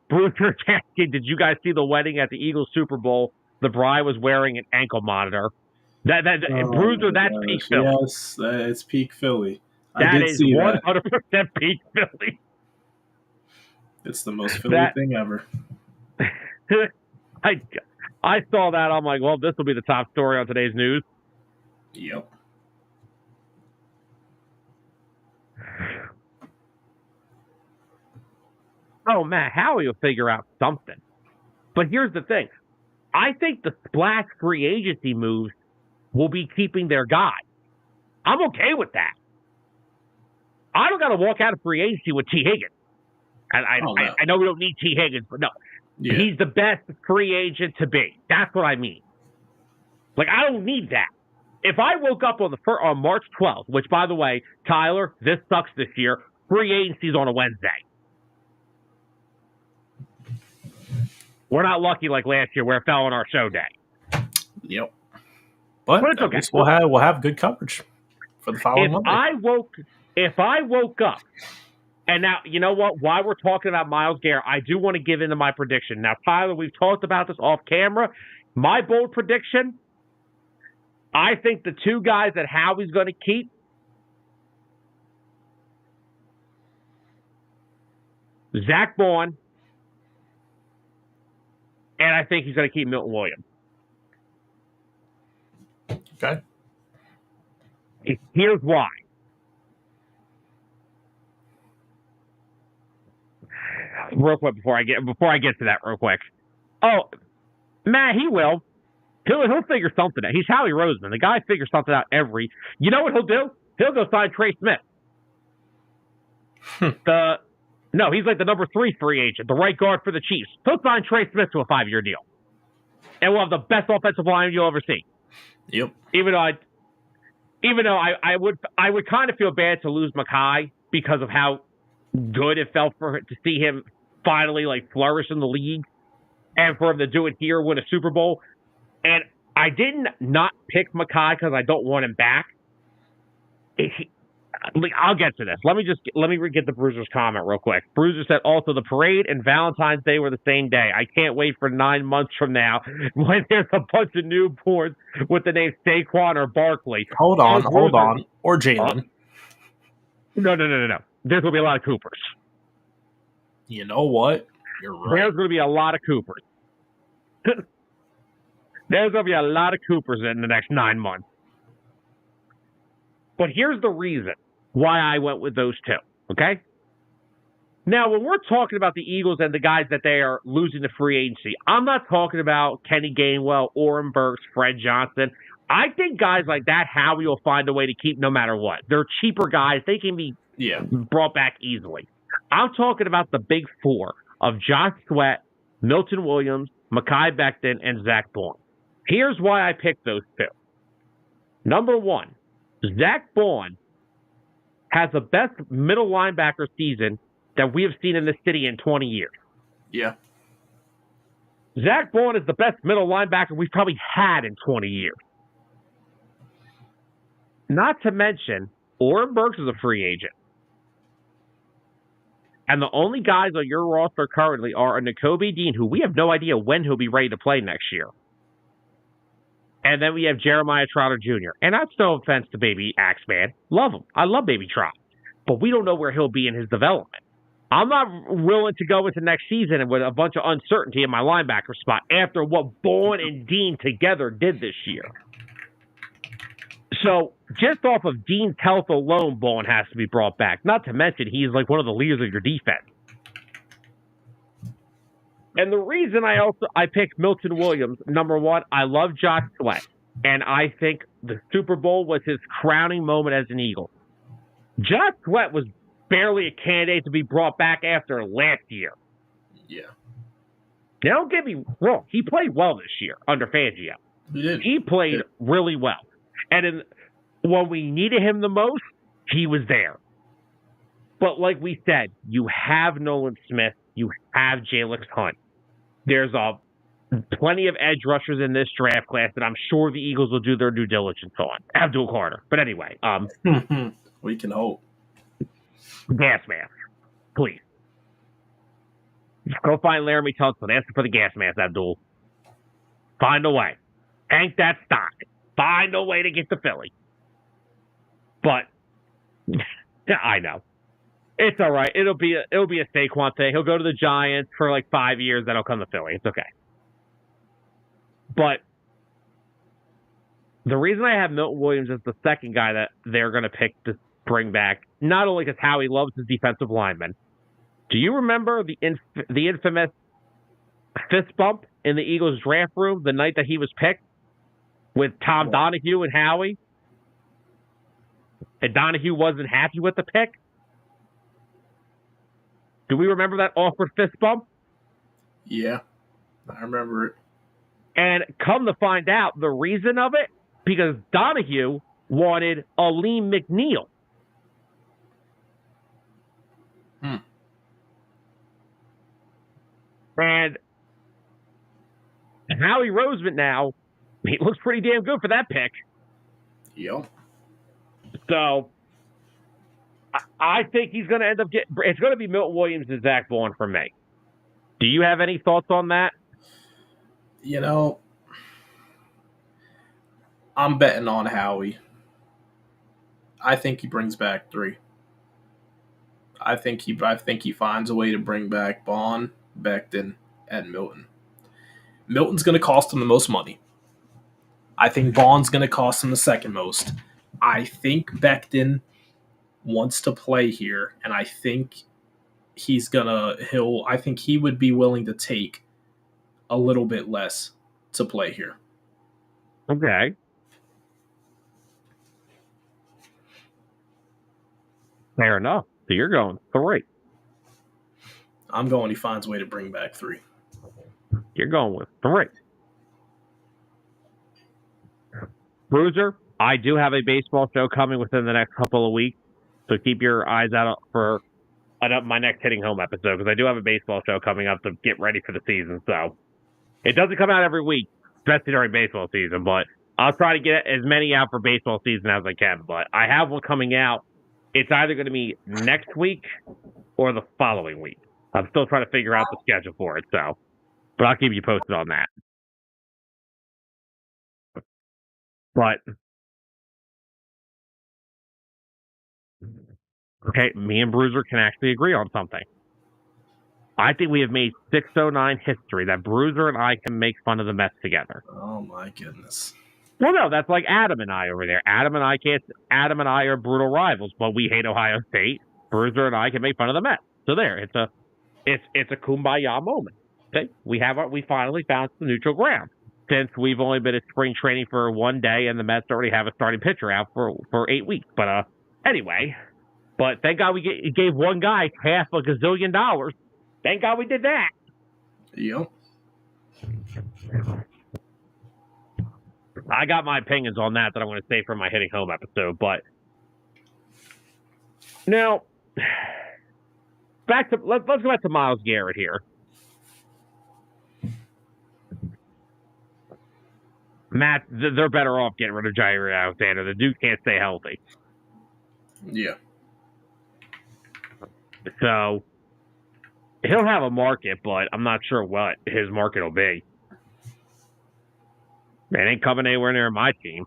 Bruiser asking, did you guys see the wedding at the Eagles Super Bowl? The bride was wearing an ankle monitor. Bruiser, that's peak Philly. Yes, it's peak Philly. That is 100% peak Philly. It's the most Philly thing ever. I saw that. I'm like, well, this will be the top story on today's news. Yep. Oh, Matt Howie will figure out something. But here's the thing. I think the splash free agency moves will be keeping their guy. I'm okay with that. I don't got to walk out of free agency with T. Higgins. I know we don't need T. Higgins, but no. Yeah. He's the best free agent to be. That's what I mean. Like, I don't need that. If I woke up on March 12th, which, by the way, Tyler, this sucks this year, free agency's on a Wednesday. We're not lucky like last year where it fell on our show day. Yep. But it's okay. We'll have good coverage for the following Monday. If I woke up, and now, you know what? While we're talking about Myles Garrett, I do want to give into my prediction. Now, Tyler, we've talked about this off camera. My bold prediction, I think the two guys that Howie's going to keep, Zach Bond, and I think he's going to keep Milton Williams. Okay. Here's why. Real quick before I get to that real quick. Oh, Matt, he will. He'll figure something out. He's Howie Roseman. The guy figures something out you know what he'll do? He'll go sign Trey Smith. No, he's like the number 3 free agent, the right guard for the Chiefs. He'll sign Trey Smith to a 5-year deal. And we'll have the best offensive line you'll ever see. Yep. Even though I would kind of feel bad to lose Mekhi because of how good it felt to see him finally like flourish in the league, and for him to do it here, win a Super Bowl. And I didn't not pick Mekhi because I don't want him back. I'll get to this. Let me get the Bruiser's comment real quick. Bruiser said also the parade and Valentine's Day were the same day. I can't wait for 9 months from now when there's a bunch of newborns with the name Saquon or Barkley. Hold on. Or Jalen. No. There's going to be a lot of Coopers. You know what? You're right. There's going to be a lot of Coopers. There's going to be a lot of Coopers in the next 9 months. But here's the reason why I went with those two, okay? Now, when we're talking about the Eagles and the guys that they are losing to free agency, I'm not talking about Kenny Gainwell, Oren Burks, Fred Johnson. I think guys like that, Howie will find a way to keep no matter what. They're cheaper guys. They can be brought back easily. I'm talking about the big four of Josh Sweat, Milton Williams, Mekhi Becton, and Zach Bond. Here's why I picked those two. Number one, Zach Bond has the best middle linebacker season that we have seen in this city in 20 years. Yeah. Zach Bond is the best middle linebacker we've probably had in 20 years. Not to mention, Oren Burks is a free agent. And the only guys on your roster currently are a Nakobe Dean, who we have no idea when he'll be ready to play next year. And then we have Jeremiah Trotter Jr. And that's no offense to Baby Axeman. Love him. I love Baby Trot. But we don't know where he'll be in his development. I'm not willing to go into next season with a bunch of uncertainty in my linebacker spot after what Bond and Dean together did this year. So just off of Dean's health alone, Bond has to be brought back. Not to mention he's like one of the leaders of your defense. And the reason I picked Milton Williams, number one, I love Josh Sweat. And I think the Super Bowl was his crowning moment as an Eagle. Josh Sweat was barely a candidate to be brought back after last year. Yeah. Now, don't get me wrong. He played well this year under Fangio. He did. He played really well. And when we needed him the most, he was there. But like we said, you have Nolan Smith. You have Jalix Hunt. There's plenty of edge rushers in this draft class that I'm sure the Eagles will do their due diligence on. Abdul Carter. But anyway. We can hope. Gas mask. Please. Just go find Laramie Tunsil. Ask him for the gas mask, Abdul. Find a way. Tank that stock. Find a way to get to Philly. But I know. It's all right. It'll be a Saquon thing. He'll go to the Giants for like 5 years, then he'll come to Philly. It's okay. But the reason I have Milton Williams as the second guy that they're going to pick to bring back, not only because Howie loves his defensive linemen. Do you remember the infamous fist bump in the Eagles draft room the night that he was picked with Tom Donahue and Howie? And Donahue wasn't happy with the pick? Do we remember that awkward fist bump? Yeah, I remember it. And come to find out, the reason of it, because Donahue wanted Aleem McNeil. And Howie Roseman now, he looks pretty damn good for that pick. Yep. So I think he's going to end up getting. It's going to be Milton Williams and Zach Vaughn for me. Do you have any thoughts on that? I'm betting on Howie. I think he brings back 3. I think he finds a way to bring back Vaughn, Becton, and Milton. Milton's going to cost him the most money. I think Vaughn's going to cost him the second most. I think Becton wants to play here, and I think I think he would be willing to take a little bit less to play here. Okay. Fair enough. So you're going 3. I'm going he finds a way to bring back 3. You're going with 3. Bruiser, I do have a baseball show coming within the next couple of weeks, so keep your eyes out for my next Hitting Home episode, because I do have a baseball show coming up to get ready for the season. So it doesn't come out every week, especially during baseball season, but I'll try to get as many out for baseball season as I can. But I have one coming out. It's either going to be next week or the following week. I'm still trying to figure out the schedule for it, so. But I'll keep you posted on that. But, okay, me and Bruiser can actually agree on something. I think we have made 609 history that Bruiser and I can make fun of the Mets together. Oh, my goodness. Well, no, that's like Adam and I over there. Adam and I are brutal rivals, but we hate Ohio State. Bruiser and I can make fun of the Mets. So there, it's a kumbaya moment. Okay, we finally found some neutral ground, since we've only been at spring training for 1 day and the Mets already have a starting pitcher out for 8 weeks. But anyway, but thank God we gave one guy half $1 gazillion. Thank God we did that. Yep. I got my opinions on that I'm going to save for my Hitting Home episode. But now, let's go back to Myles Garrett here. Matt, they're better off getting rid of Jair Alexander. The dude can't stay healthy. Yeah. So he'll have a market, but I'm not sure what his market will be. Man, ain't coming anywhere near my team.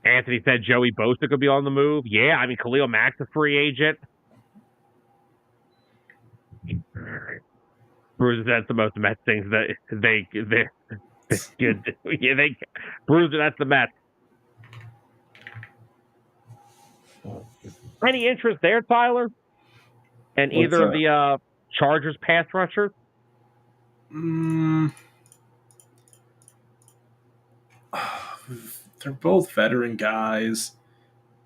Anthony said Joey Bosa could be on the move. Yeah, I mean, Khalil Mack's a free agent. Bruiser, that's the most Mets things that they Bruiser, that's the Mets. Any interest there, Tyler? And either of the Chargers pass rushers? They're both veteran guys.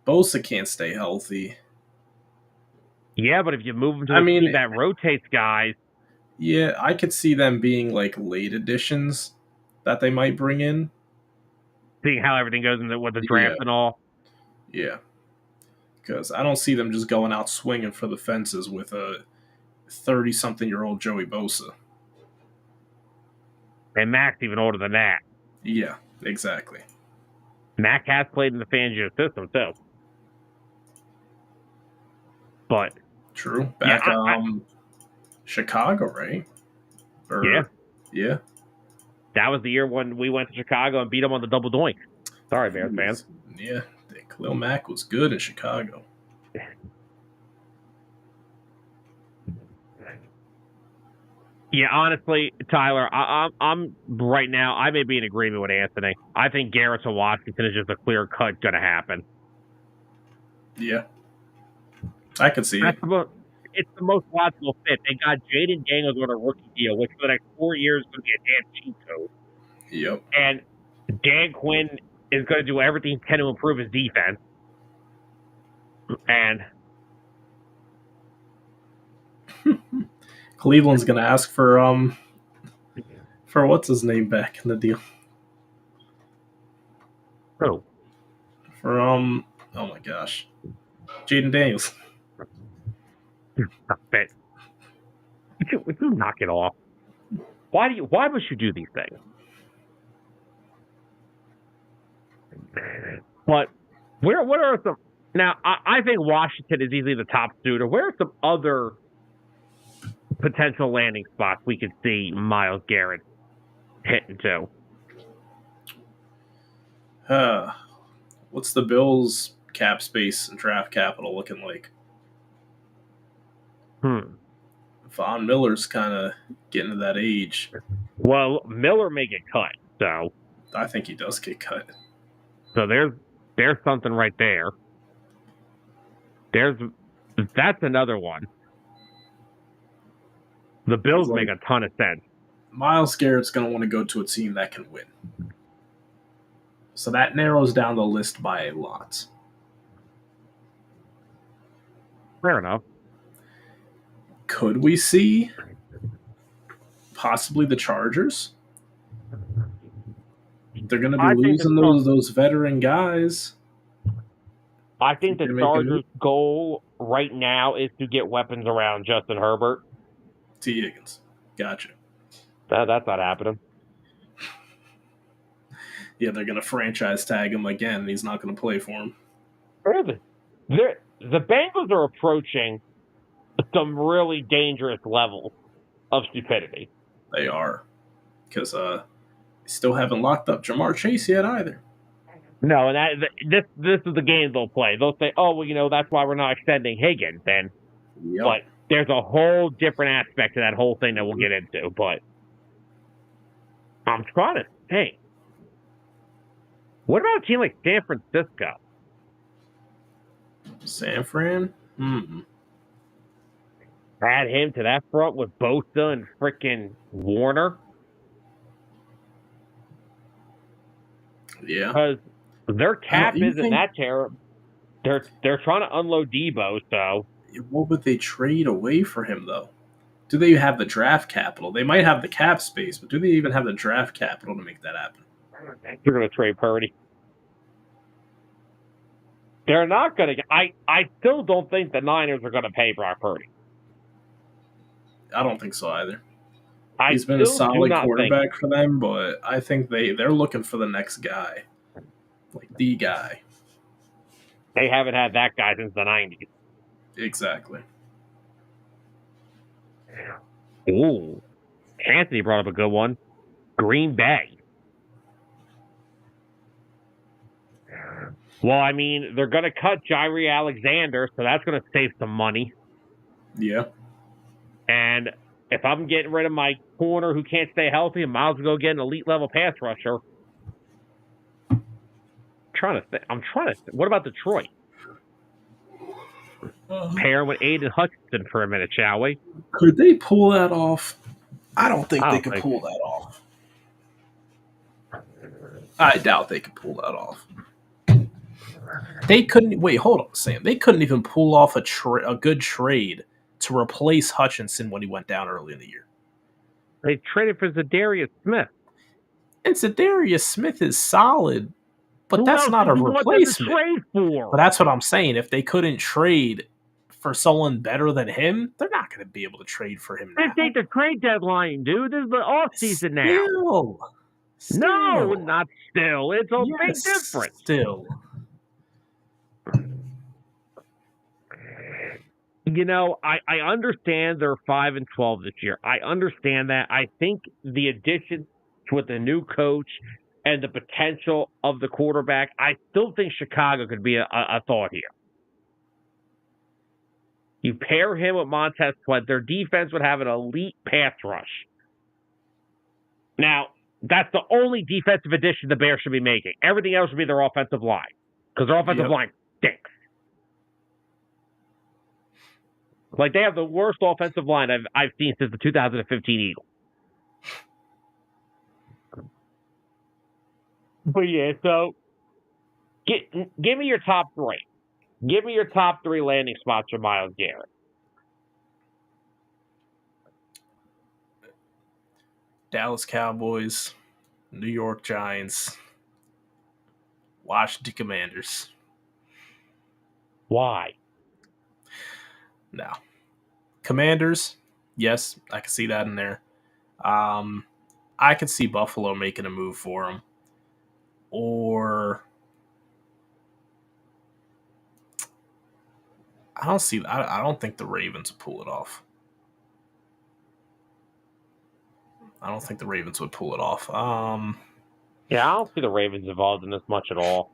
Bosa can't stay healthy. Yeah, but if you move them to a team that rotates guys. Yeah, I could see them being like late additions that they might bring in. Seeing how everything goes with the draft and all. Yeah. Because I don't see them just going out swinging for the fences with a 30-something-year-old Joey Bosa. And Mac's even older than that. Yeah, exactly. Mac has played in the Fangio system, too. But. True. Back Chicago, right? Yeah. That was the year when we went to Chicago and beat them on the double doink. Sorry, Bears fans. Yeah, Khalil Mack was good in Chicago. Yeah, honestly, Tyler, I'm right now. I may be in agreement with Anthony. I think Garrett to Washington is just a clear cut going to happen. Yeah, I can see it. It's the most logical fit. They got Jaden Daniels on a rookie deal, which for the next 4 years is going to be a damn cheat code. Yep. And Dan Quinn is going to do everything he can to improve his defense. And Cleveland's going to ask for what's his name back in the deal. who? For oh my gosh, Jaden Daniels. Bet. Would you knock it off? Why must you do these things? But what are some now? I think Washington is easily the top suitor. Where are some other potential landing spots we could see Myles Garrett hitting to? What's the Bills' cap space and draft capital looking like? Von Miller's kind of getting to that age. Well, Miller may get cut, so I think he does get cut. So there's something right there. That's another one. The Bills make a ton of sense. Myles Garrett's going to want to go to a team that can win. So that narrows down the list by a lot. Fair enough. Could we see possibly the Chargers? They're going to be losing those veteran guys. I think the Chargers' goal right now is to get weapons around Justin Herbert. T. Higgins. Gotcha. That's not happening. Yeah, they're going to franchise tag him again, and he's not going to play for him. Really? The Bengals are approaching some really dangerous levels of stupidity. They are. Because they still haven't locked up Jamar Chase yet either. No, and this is the game they'll play. They'll say, oh, well, that's why we're not extending Higgins then. Yep. But there's a whole different aspect to that whole thing that we'll get into. But I'm trying to think. What about a team like San Francisco? San Fran? Add him to that front with Bosa and freaking Warner? Yeah. Because their cap isn't that terrible. They're trying to unload Debo, so. What would they trade away for him, though? Do they have the draft capital? They might have the cap space, but do they even have the draft capital to make that happen? They're going to trade Purdy. They're not going to. I still don't think the Niners are going to pay Brock Purdy. I don't think so either. He's been a solid quarterback for them, but I think they're looking for the next guy. Like the guy. They haven't had that guy since the 90s. Exactly. Ooh. Anthony brought up a good one. Green Bay. Well, I mean, they're going to cut Jaire Alexander, so that's going to save some money. Yeah. And if I'm getting rid of my corner who can't stay healthy, I might as well go get an elite level pass rusher. I'm trying to think. What about Detroit? Pair with Aiden Hutchinson for a minute, shall we? Could they pull that off? I don't think they could pull that off. I doubt they could pull that off. They couldn't. Wait, hold on, Sam. They couldn't even pull off a good trade to replace Hutchinson when he went down early in the year. They traded for Zadarius Smith. And Zadarius Smith is solid, but that's not a replacement. Trade for? But that's what I'm saying. If they couldn't trade for someone better than him, they're not going to be able to trade for him now. They take the trade deadline, dude. This is the offseason now. Still. No, not still. It's a big difference. Still. I understand they're 5-12 this year. I understand that. I think the addition with the new coach and the potential of the quarterback, I still think Chicago could be a thought here. You pair him with Montez Sweat, their defense would have an elite pass rush. Now, that's the only defensive addition the Bears should be making. Everything else would be their offensive line because their offensive line stinks. Like, they have the worst offensive line I've seen since the 2015 Eagles. But yeah, so give me your top three. Give me your top three landing spots for Myles Garrett. Dallas Cowboys, New York Giants, Washington Commanders. Why? No. Commanders, yes, I can see that in there. I could see Buffalo making a move for him. Or I don't think the Ravens would pull it off. I don't think the Ravens would pull it off. Yeah, I don't see the Ravens involved in this much at all.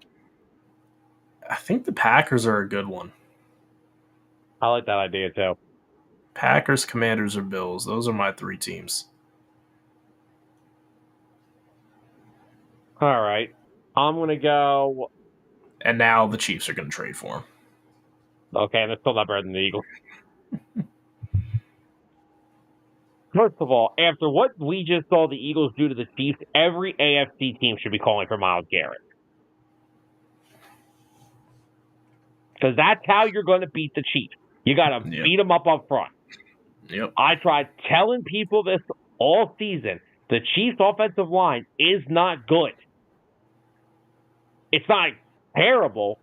I think the Packers are a good one. I like that idea too. Packers, Commanders, or Bills. Those are my three teams. All right. I'm going to go. And now the Chiefs are going to trade for him. Okay, and it's still not better than the Eagles. First of all, after what we just saw the Eagles do to the Chiefs, every AFC team should be calling for Myles Garrett. Because that's how you're going to beat the Chiefs. You got to beat them up front. Yep. I tried telling people this all season. The Chiefs' offensive line is not good. It's not terrible.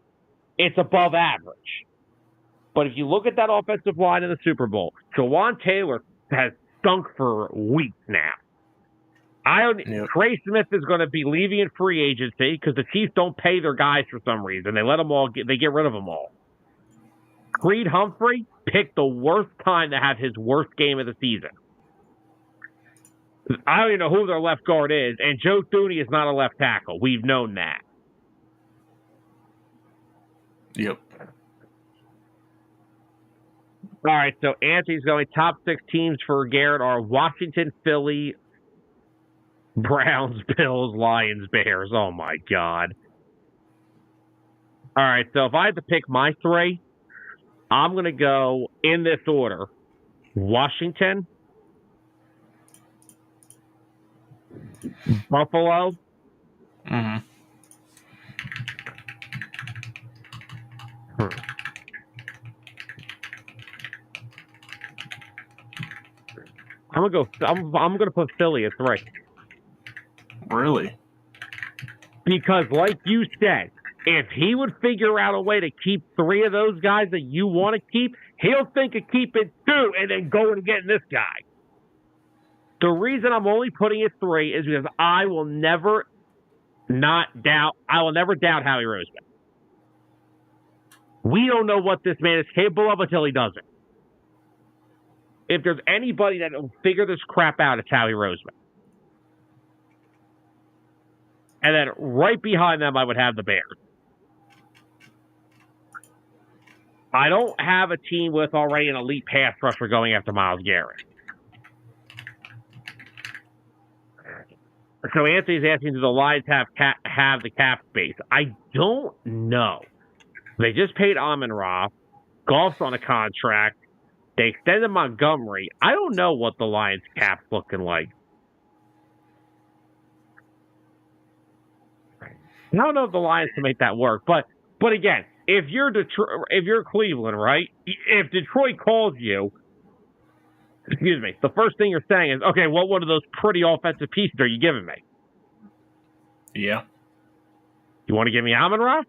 It's above average. But if you look at that offensive line in the Super Bowl, Jawan Taylor has stunk for weeks now. Trey Smith is going to be leaving in free agency because the Chiefs don't pay their guys for some reason. They get rid of them all. Creed Humphrey picked the worst time to have his worst game of the season. I don't even know who their left guard is, and Joe Thuney is not a left tackle. We've known that. Yep. All right, so Anthony's going top 6 teams for Garrett are Washington, Philly, Browns, Bills, Lions, Bears. Oh, my God. All right, so if I had to pick my 3, I'm going to go in this order. Washington, Buffalo, I'm gonna put Philly at 3. Really? Because, like you said, if he would figure out a way to keep 3 of those guys that you want to keep, he'll think of keeping 2 and then going and getting this guy. The reason I'm only putting it 3 is because I will never doubt Howie Roseman. We don't know what this man is capable of until he does it. If there's anybody that will figure this crap out, it's Howie Roseman. And then right behind them, I would have the Bears. I don't have a team with already an elite pass rusher going after Myles Garrett. So Anthony's asking, do the Lions have the cap space? I don't know. They just paid Amon-Ra. Goff's on a contract. They extended Montgomery. I don't know what the Lions' cap's looking like. I don't know if the Lions can make that work. But again, if you're Cleveland, right? If Detroit calls you, the first thing you're saying is, okay, what one of those pretty offensive pieces are you giving me? Yeah. You want to give me Amon-Ra?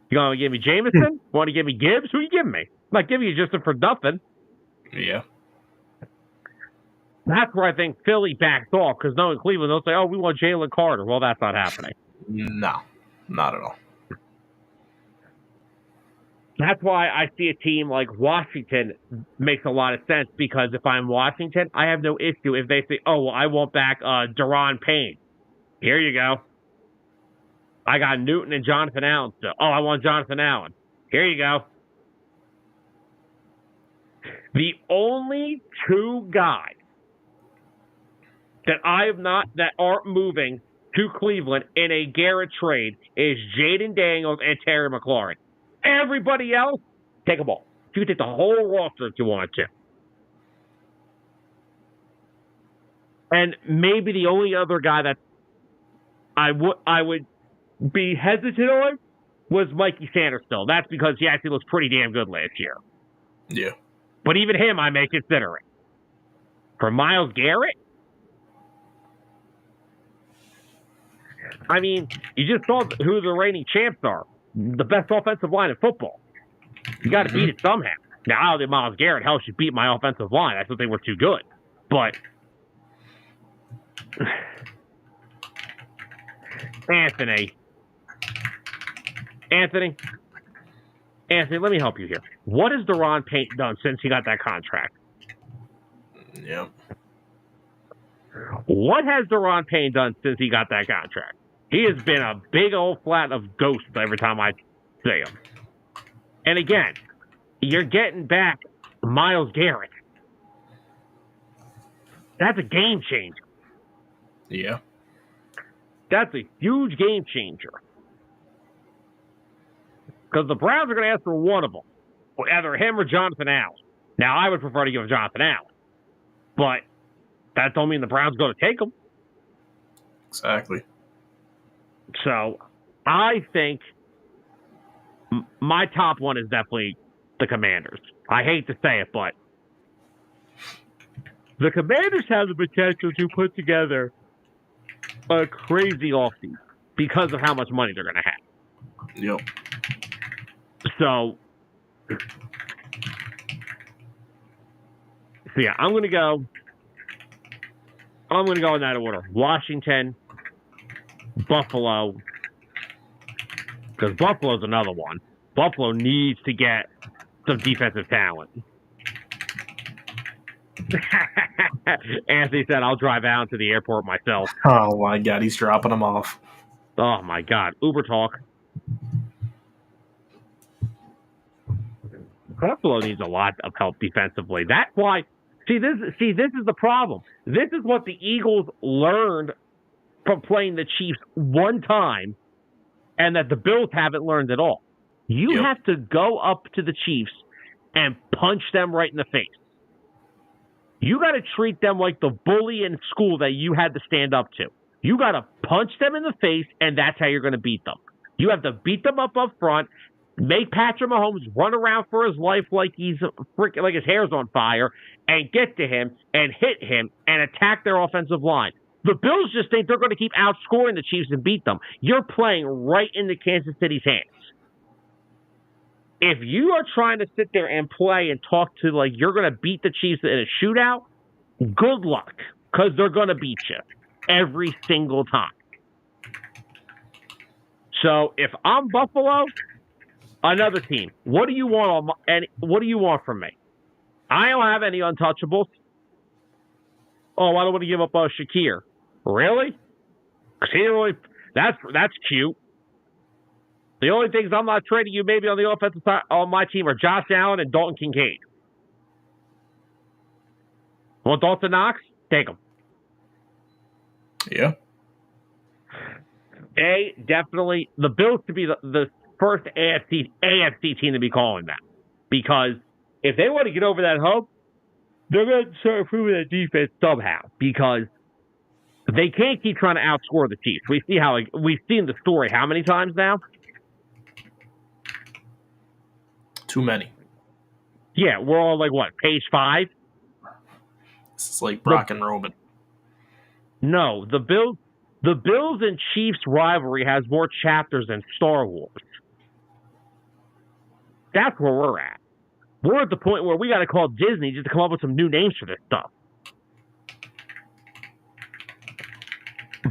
You want to give me Jameson? You want to give me Gibbs? Who are you giving me? I'm not giving you Justin for nothing. Yeah. That's where I think Philly backs off, because knowing Cleveland, they'll say, oh, we want Jalen Carter. Well, that's not happening. No, not at all. That's why I see a team like Washington makes a lot of sense, because if I'm Washington, I have no issue if they say, oh, well, I want back Daron Payne. Here you go. I got Newton and Jonathan Allen still. Oh, I want Jonathan Allen. Here you go. The only two guys that aren't moving to Cleveland in a Garrett trade is Jaden Daniels and Terry McLaurin. Everybody else, take them all. You can take the whole roster if you want to. And maybe the only other guy that I would be hesitant on was Mikey Sanders still. That's because he actually looks pretty damn good last year. Yeah. But even him, I may consider it. For Myles Garrett, I mean, you just saw who the reigning champs are. The best offensive line in football. You got to beat it somehow. Now, I don't think Myles Garrett helps you beat my offensive line. I thought they were too good. But Anthony, let me help you here. What has Deron Payne done since he got that contract? Yep. What has Deron Payne done since he got that contract? He has been a big old flat of ghosts every time I see him. And again, you're getting back Myles Garrett. That's a game changer. Yeah. That's a huge game changer. Because the Browns are going to ask for one of them. Either him or Jonathan Allen. Now, I would prefer to give Jonathan Allen. But that don't mean the Browns are going to take him. Exactly. So, I think my top one is definitely the Commanders. I hate to say it, but the Commanders have the potential to put together a crazy offseason because of how much money they're going to have. Yep. So yeah, I'm going to go in that order. Washington, Buffalo, because Buffalo's another one. Buffalo needs to get some defensive talent. Anthony said, I'll drive out to the airport myself. Oh, my God. He's dropping them off. Oh, my God. Uber talk. Buffalo needs a lot of help defensively. That's why. See, this is the problem. This is what the Eagles learned from playing the Chiefs one time, and that the Bills haven't learned at all. You have to go up to the Chiefs and punch them right in the face. You got to treat them like the bully in school that you had to stand up to. You got to punch them in the face, and that's how you're going to beat them. You have to beat them up front, make Patrick Mahomes run around for his life like he's freaking like his hair's on fire, and get to him and hit him and attack their offensive line. The Bills just think they're going to keep outscoring the Chiefs and beat them. You're playing right into Kansas City's hands. If you are trying to sit there and play and talk to like you're going to beat the Chiefs in a shootout, good luck, because they're going to beat you every single time. So if I'm Buffalo, another team, what do you want what do you want from me? I don't have any untouchables. Oh, I don't want to give up Shakir. Really? That's cute. The only things I'm not trading you maybe on the offensive side on my team are Josh Allen and Dalton Kincaid. Want Dalton Knox? Take him. Yeah. Definitely the Bills to be the first AFC team to be calling that. Because if they want to get over that hump, they're going to start improving that defense somehow. Because they can't keep trying to outscore the Chiefs. We've seen the story how many times now? Too many. Yeah, we're on page 5? This is like Brock and Roman. No, the Bills and Chiefs rivalry has more chapters than Star Wars. That's where we're at. We're at the point where we got to call Disney just to come up with some new names for this stuff.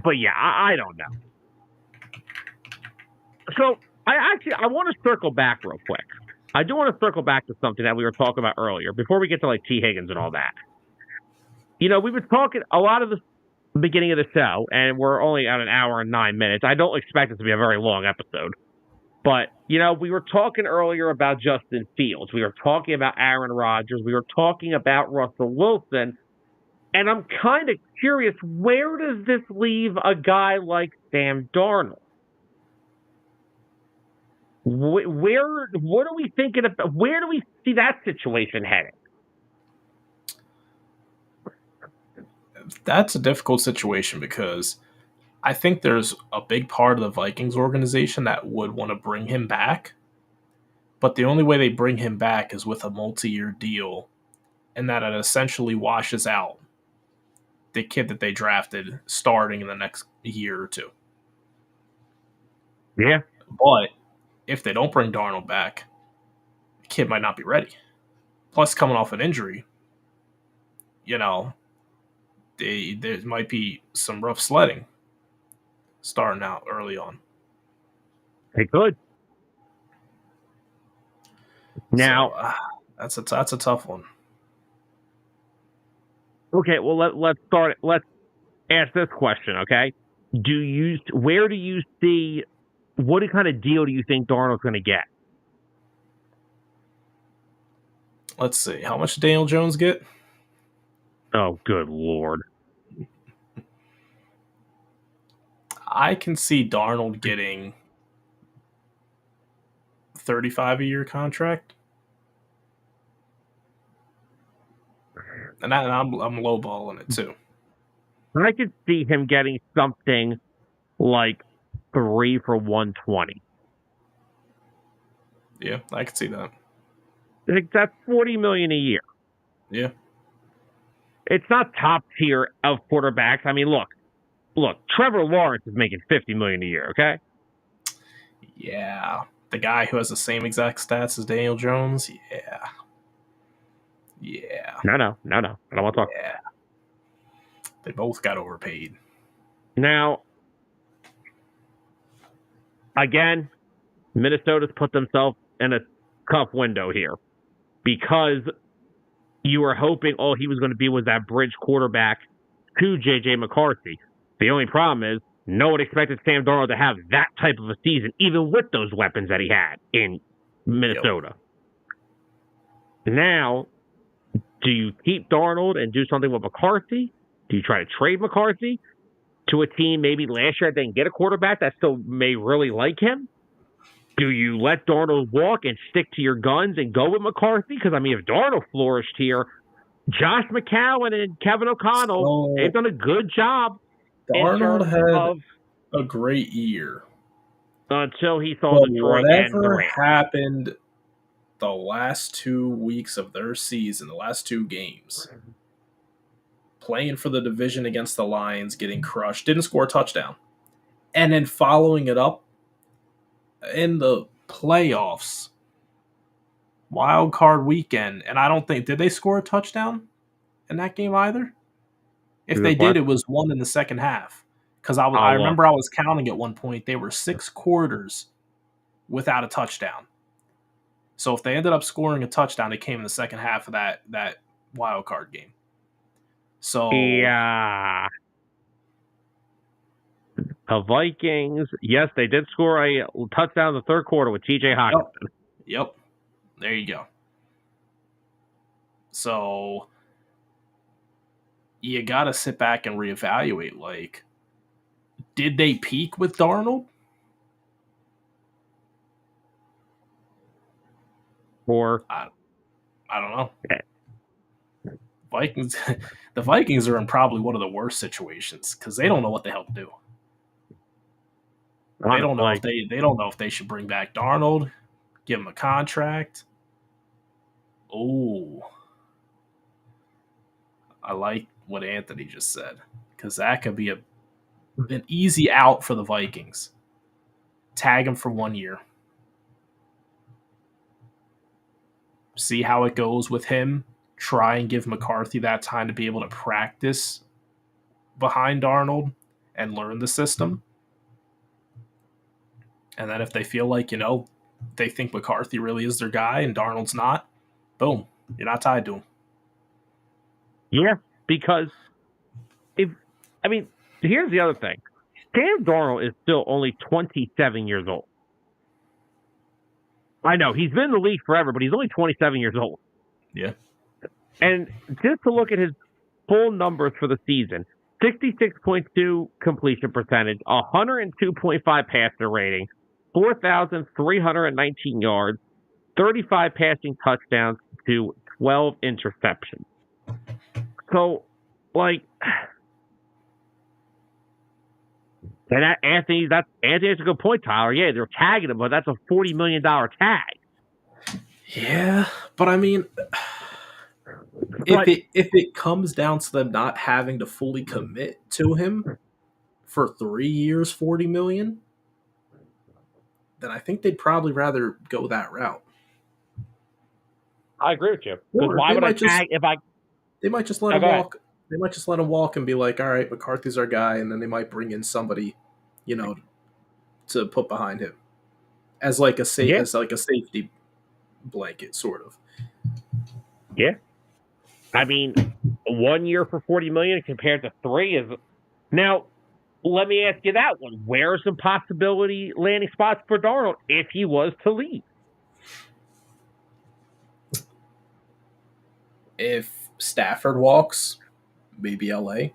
But yeah, I don't know. So I want to circle back real quick. I do want to circle back to something that we were talking about earlier before we get to T. Higgins and all that. We've been talking a lot of the beginning of the show, and we're only at an hour and 9 minutes. I don't expect it to be a very long episode. But, we were talking earlier about Justin Fields. We were talking about Aaron Rodgers. We were talking about Russell Wilson. And I'm kind of curious, where does this leave a guy like Sam Darnold? What are we thinking about? Where do we see that situation heading? That's a difficult situation because I think there's a big part of the Vikings organization that would want to bring him back. But the only way they bring him back is with a multi-year deal, and that it essentially washes out the kid that they drafted starting in the next year or two. Yeah. But if they don't bring Darnold back, the kid might not be ready. Plus, coming off an injury, there might be some rough sledding starting out early on. They could. Now, so, that's a tough one. Okay, well let's start. Let's ask this question. Okay, where do you see? What kind of deal do you think Darnold's going to get? Let's see. How much did Daniel Jones get? Oh, good Lord. I can see Darnold getting $35 a year contract. And I'm lowballing it too. I could see him getting something like 3 for $120. Yeah, I could see that. I think that's $40 million a year. Yeah. It's not top tier of quarterbacks. I mean, look, Trevor Lawrence is making $50 million a year, okay? Yeah. The guy who has the same exact stats as Daniel Jones? Yeah. Yeah. No. I don't want to talk. Yeah. They both got overpaid. Now, again, Minnesota's put themselves in a tough window here because you were hoping all he was going to be was that bridge quarterback to J.J. McCarthy. The only problem is no one expected Sam Darnold to have that type of a season, even with those weapons that he had in Minnesota. Yep. Now, do you keep Darnold and do something with McCarthy? Do you try to trade McCarthy to a team maybe last year that didn't get a quarterback that still may really like him? Do you let Darnold walk and stick to your guns and go with McCarthy? Because, I mean, if Darnold flourished here, Josh McCown and Kevin O'Connell, they've done a good job. Darnold had a great year. Until he saw Detroit and the Rams. Whatever happened the last 2 weeks of their season, the last 2 games, playing for the division against the Lions, getting crushed, didn't score a touchdown. And then following it up in the playoffs, wild card weekend, and I don't think, did they score a touchdown in that game either? If they did, it was one in the second half. Because I remember I was counting at one point, they were 6 quarters without a touchdown. So if they ended up scoring a touchdown, it came in the second half of that wild card game. So yeah, the Vikings, yes, they did score a touchdown in the third quarter with T.J. Hockenson. Yep. There you go. So you got to sit back and reevaluate. Like, did they peak with Darnold? Or I don't know. Okay. The Vikings are in probably one of the worst situations because they don't know what the hell to do. They don't know if they should bring back Darnold, give him a contract. Oh, I like what Anthony just said because that could be an easy out for the Vikings. Tag him for 1 year. See how it goes with him. Try and give McCarthy that time to be able to practice behind Darnold and learn the system. And then if they feel like, they think McCarthy really is their guy and Darnold's not, boom, you're not tied to him. Yeah, because here's the other thing. Sam Darnold is still only 27 years old. I know he's been in the league forever, but he's only 27 years old. Yeah. And just to look at his full numbers for the season, 66.2 completion percentage, 102.5 passer rating, 4,319 yards, 35 passing touchdowns to 12 interceptions. So, like, and Anthony has a good point, Tyler. Yeah, they're tagging him, but that's a $40 million tag. Yeah, but I mean, if it comes down to them not having to fully commit to him for 3 years, $40 million, then I think they'd probably rather go that route. I agree with you. Because why would I tag if I? They might just let him walk. They might just let him walk and be like, "All right, McCarthy's our guy," and then they might bring in somebody, to put behind him as like a safety blanket, sort of. Yeah, I mean, 1 year for $40 million compared to 3 is now. Let me ask you that one: where are some possibility landing spots for Darnold if he was to leave? If Stafford walks, maybe LA.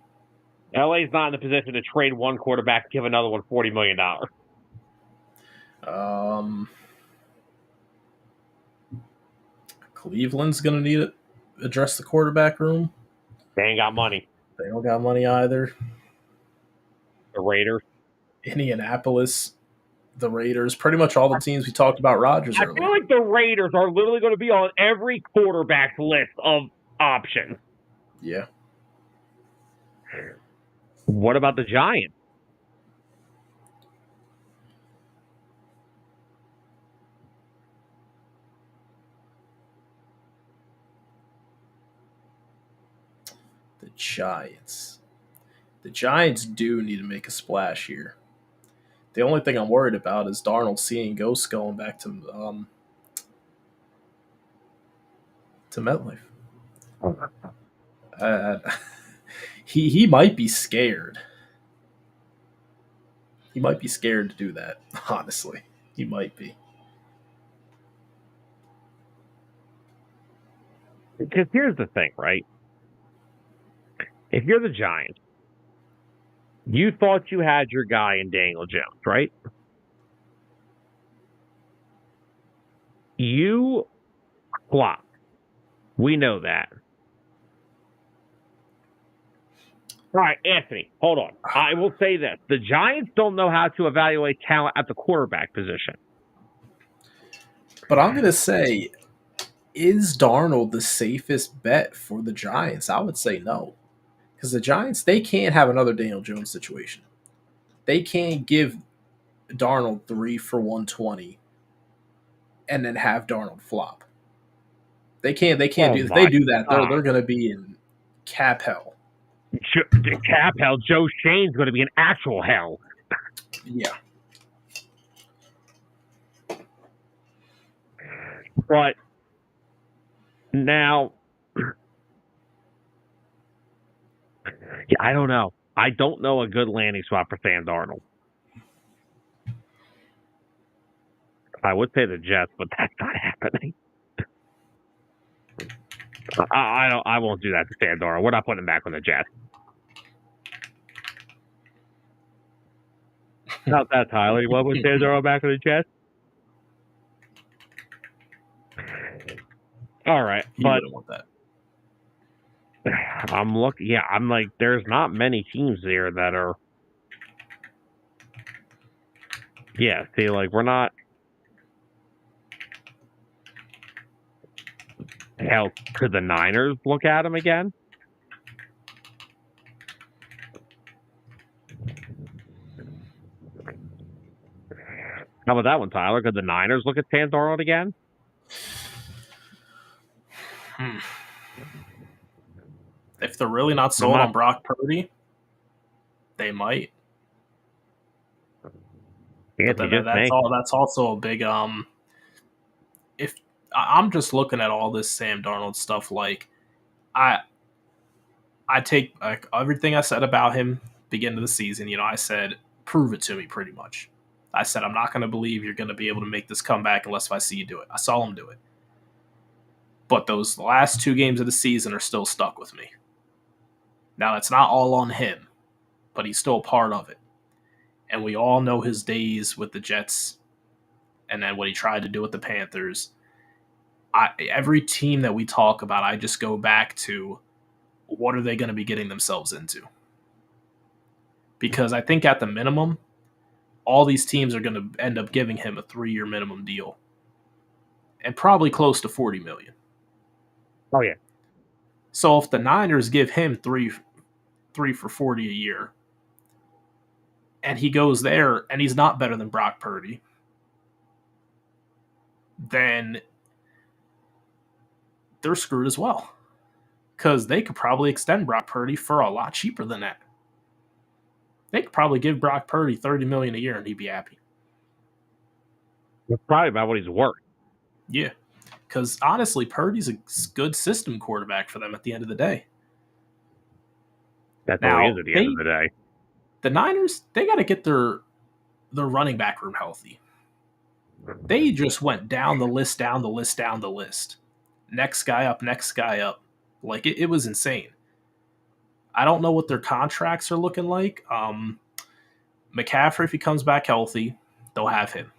LA's not in a position to trade one quarterback and give another one $40 million. Cleveland's going to need to address the quarterback room. They ain't got money. They don't got money either. The Raiders. Indianapolis. The Raiders. Pretty much all the teams we talked about Rodgers earlier. I feel like the Raiders are literally going to be on every quarterback's list of options. Yeah. What about the Giants? The Giants do need to make a splash here. The only thing I'm worried about is Darnold seeing ghosts going back to MetLife. He might be scared. He might be scared to do that, honestly. He might be. Because here's the thing, right? If you're the Giants, you thought you had your guy in Daniel Jones, right? You flopped. We know that. All right, Anthony, hold on. I will say this. The Giants don't know how to evaluate talent at the quarterback position. But I'm going to say, is Darnold the safest bet for the Giants? I would say no. Because the Giants, they can't have another Daniel Jones situation. They can't give Darnold 3 for 120 and then have Darnold flop. They can't do that. If they do that, they're going to be in cap hell. Cap hell. Joe Shane's going to be in actual hell. Yeah. But now, I don't know. I don't know a good landing spot for Sam Darnold. I would say the Jets, but that's not happening. I won't do that to Sam Darnold. We're not putting him back on the Jets. Not that, Tyler. You want to put Sam Darnold back on the Jets? All right, you wouldn't want that. I'm looking. Yeah, I'm like, there's not many teams there that are. Yeah, see, like, we're not. Hell, could the Niners look at him again? How about that one, Tyler? Could the Niners look at Sam Darnold again? If they're really not sold on Brock Purdy, they might. Yeah, but that's also a big if I'm just looking at all this Sam Darnold stuff, like I take like everything I said about him beginning of the season, I said prove it to me pretty much. I said, I'm not going to believe you're going to be able to make this comeback unless I see you do it. I saw him do it. But those last 2 games of the season are still stuck with me. Now, it's not all on him, but he's still a part of it. And we all know his days with the Jets and then what he tried to do with the Panthers. Every team that we talk about, I just go back to what are they going to be getting themselves into? Because I think at the minimum, all these teams are going to end up giving him a 3-year minimum deal and probably close to $40 million. Oh, yeah. So if the Niners give him three for $40 a year, and he goes there and he's not better than Brock Purdy, then they're screwed as well. Because they could probably extend Brock Purdy for a lot cheaper than that. They could probably give Brock Purdy $30 million a year and he'd be happy. That's probably about what he's worth. Yeah. Because honestly, Purdy's a good system quarterback for them at the end of the day. That's all he is at the end of the day. The Niners, they got to get their running back room healthy. They just went down the list. Next guy up. Like, it was insane. I don't know what their contracts are looking like. McCaffrey, if he comes back healthy, they'll have him.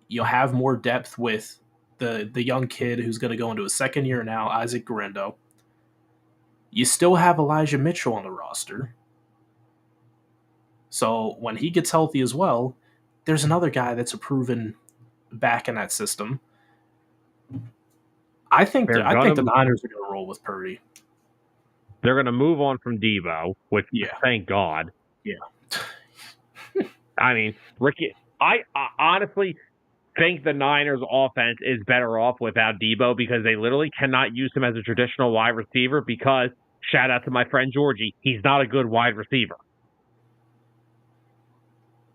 You'll have more depth with the young kid who's going to go into his second year now, Isaac Guerendo. You still have Elijah Mitchell on the roster. So when he gets healthy as well, there's another guy that's a proven back in that system. I think the Niners are going to roll with Purdy. They're going to move on from Debo, which thank God. Yeah. I mean, Ricky, I honestly think the Niners offense is better off without Debo because they literally cannot use him as a traditional wide receiver because, shout out to my friend Georgie, he's not a good wide receiver.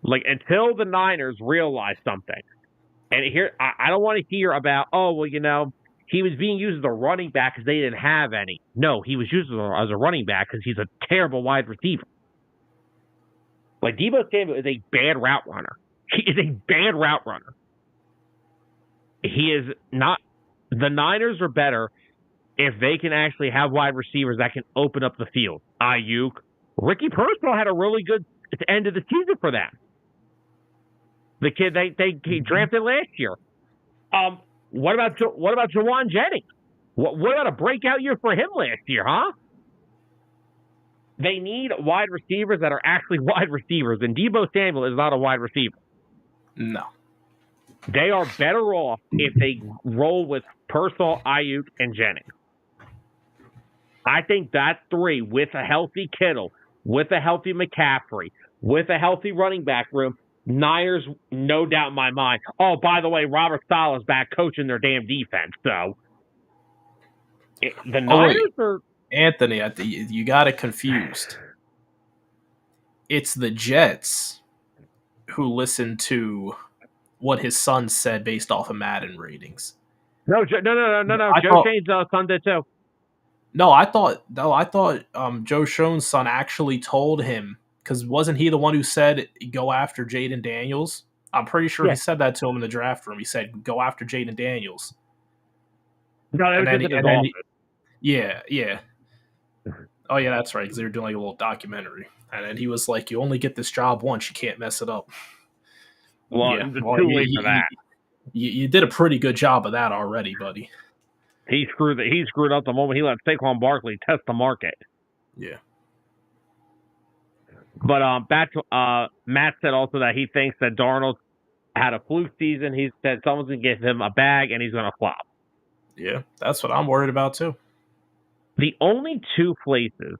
Like, until the Niners realize something, and here, I don't want to hear about, he was being used as a running back because they didn't have any. No, he was used as a running back because he's a terrible wide receiver. Like, Deebo Samuel is a bad route runner. He is a bad route runner. He is not. The Niners are better if they can actually have wide receivers that can open up the field. Ayuk, Ricky Personal had a really good end of the season for them. The kid they drafted last year. What about Jawan Jennings? What about a breakout year for him last year, huh? They need wide receivers that are actually wide receivers, and Deebo Samuel is not a wide receiver. No. They are better off if they roll with Personal, Ayuk, and Jennings. I think that 3, with a healthy Kittle, with a healthy McCaffrey, with a healthy running back room, Niners, no doubt in my mind. Oh, by the way, Robert Saleh's back coaching their damn defense. So the Niners are... Anthony, you got it confused. It's the Jets who listened to what his son said based off of Madden ratings. No. Joe Shane's son did too. No, I thought Joe Schoen's son actually told him, because wasn't he the one who said go after Jaden Daniels? I'm pretty sure he said that to him in the draft room. He said go after Jaden Daniels. No, that was just in his office. Yeah. Oh yeah, that's right. Because they were doing like a little documentary, and then he was like, "You only get this job once. You can't mess it up." Well, it's too late for that. You did a pretty good job of that already, buddy. He screwed up the moment he let Saquon Barkley test the market. Yeah. But back to Matt said also that he thinks that Darnold had a fluke season. He said someone's going to give him a bag and he's going to flop. Yeah, that's what I'm worried about too. The only 2 places.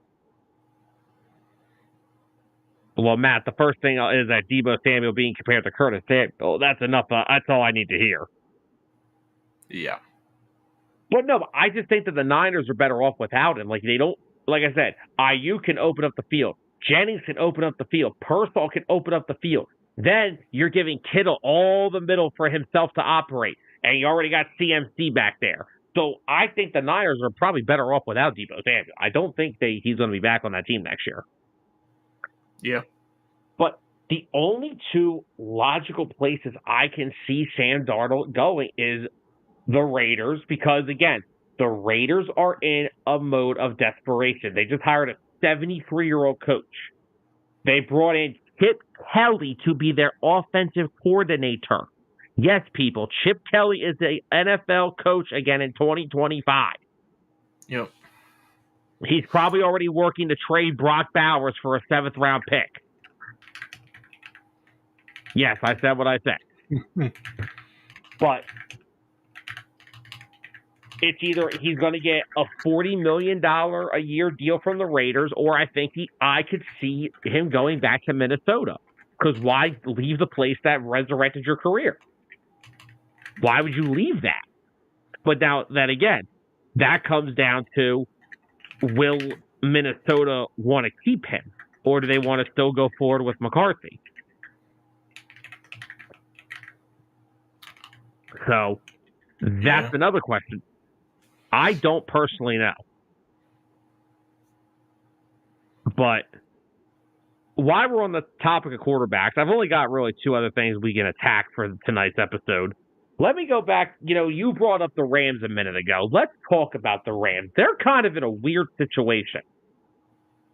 Well, Matt, the first thing is that Deebo Samuel being compared to Curtis Samuel. That's enough. That's all I need to hear. Yeah. But no, I just think that the Niners are better off without him. Like, they don't. Like I said, Ayuk can open up the field. Jennings can open up the field. Personal can open up the field. Then you're giving Kittle all the middle for himself to operate. And you already got CMC back there. So I think the Niners are probably better off without Deebo Samuel. I don't think he's going to be back on that team next year. Yeah. But the only two logical places I can see Sam Darnold going is the Raiders, because, again, the Raiders are in a mode of desperation. They just hired a 73-year-old coach. They brought in Chip Kelly to be their offensive coordinator. Yes, people, Chip Kelly is the NFL coach again in 2025. Yep. He's probably already working to trade Brock Bowers for a 7th-round pick. Yes, I said what I said. But it's either he's going to get a $40 million a year deal from the Raiders, or I could see him going back to Minnesota. Because why leave the place that resurrected your career? Why would you leave that? But now, then again, that comes down to, will Minnesota want to keep him? Or do they want to still go forward with McCarthy? So, that's another question. I don't personally know. But while we're on the topic of quarterbacks, I've only got really 2 other things we can attack for tonight's episode. Let me go back. You brought up the Rams a minute ago. Let's talk about the Rams. They're kind of in a weird situation.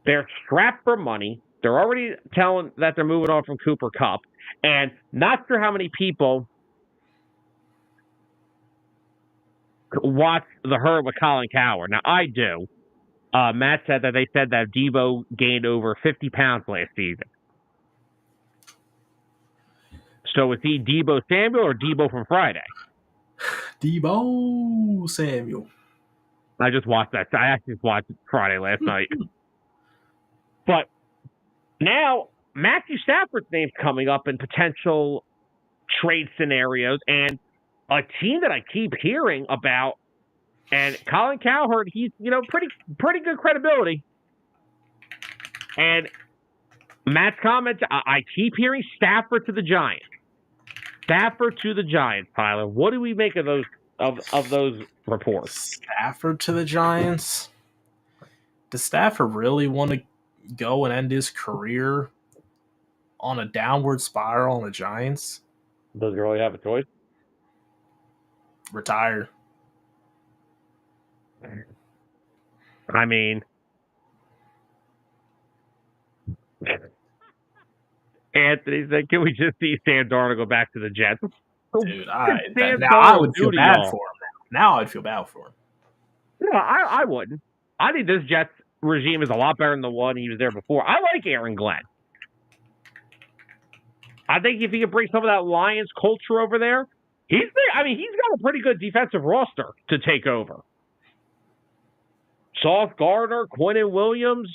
They're strapped for money. They're already telling that they're moving on from Cooper Kupp. And not sure how many people watch the Herd with Colin Cowherd. Now, I do. Matt said that they said that Debo gained over 50 pounds last season. So is he Debo Samuel or Debo from Friday? Debo Samuel. I just watched that. I actually watched Friday last night. But now Matthew Stafford's name's coming up in potential trade scenarios, and a team that I keep hearing about, and Colin Cowherd, he's pretty good credibility. And Matt's comments, I keep hearing Stafford to the Giants. Stafford to the Giants, Tyler. What do we make of those of those reports? Stafford to the Giants? Does Stafford really want to go and end his career on a downward spiral on the Giants? Does he really have a choice? Retire. I mean, Anthony said, "Can we just see Sam Darnold go back to the Jets?" Dude, I would feel bad for him. Now I'd feel bad for him. No, I wouldn't. I think this Jets regime is a lot better than the one he was there before. I like Aaron Glenn. I think if he can bring some of that Lions culture over there, he's got a pretty good defensive roster to take over. Sauce Gardner, Quinnen Williams.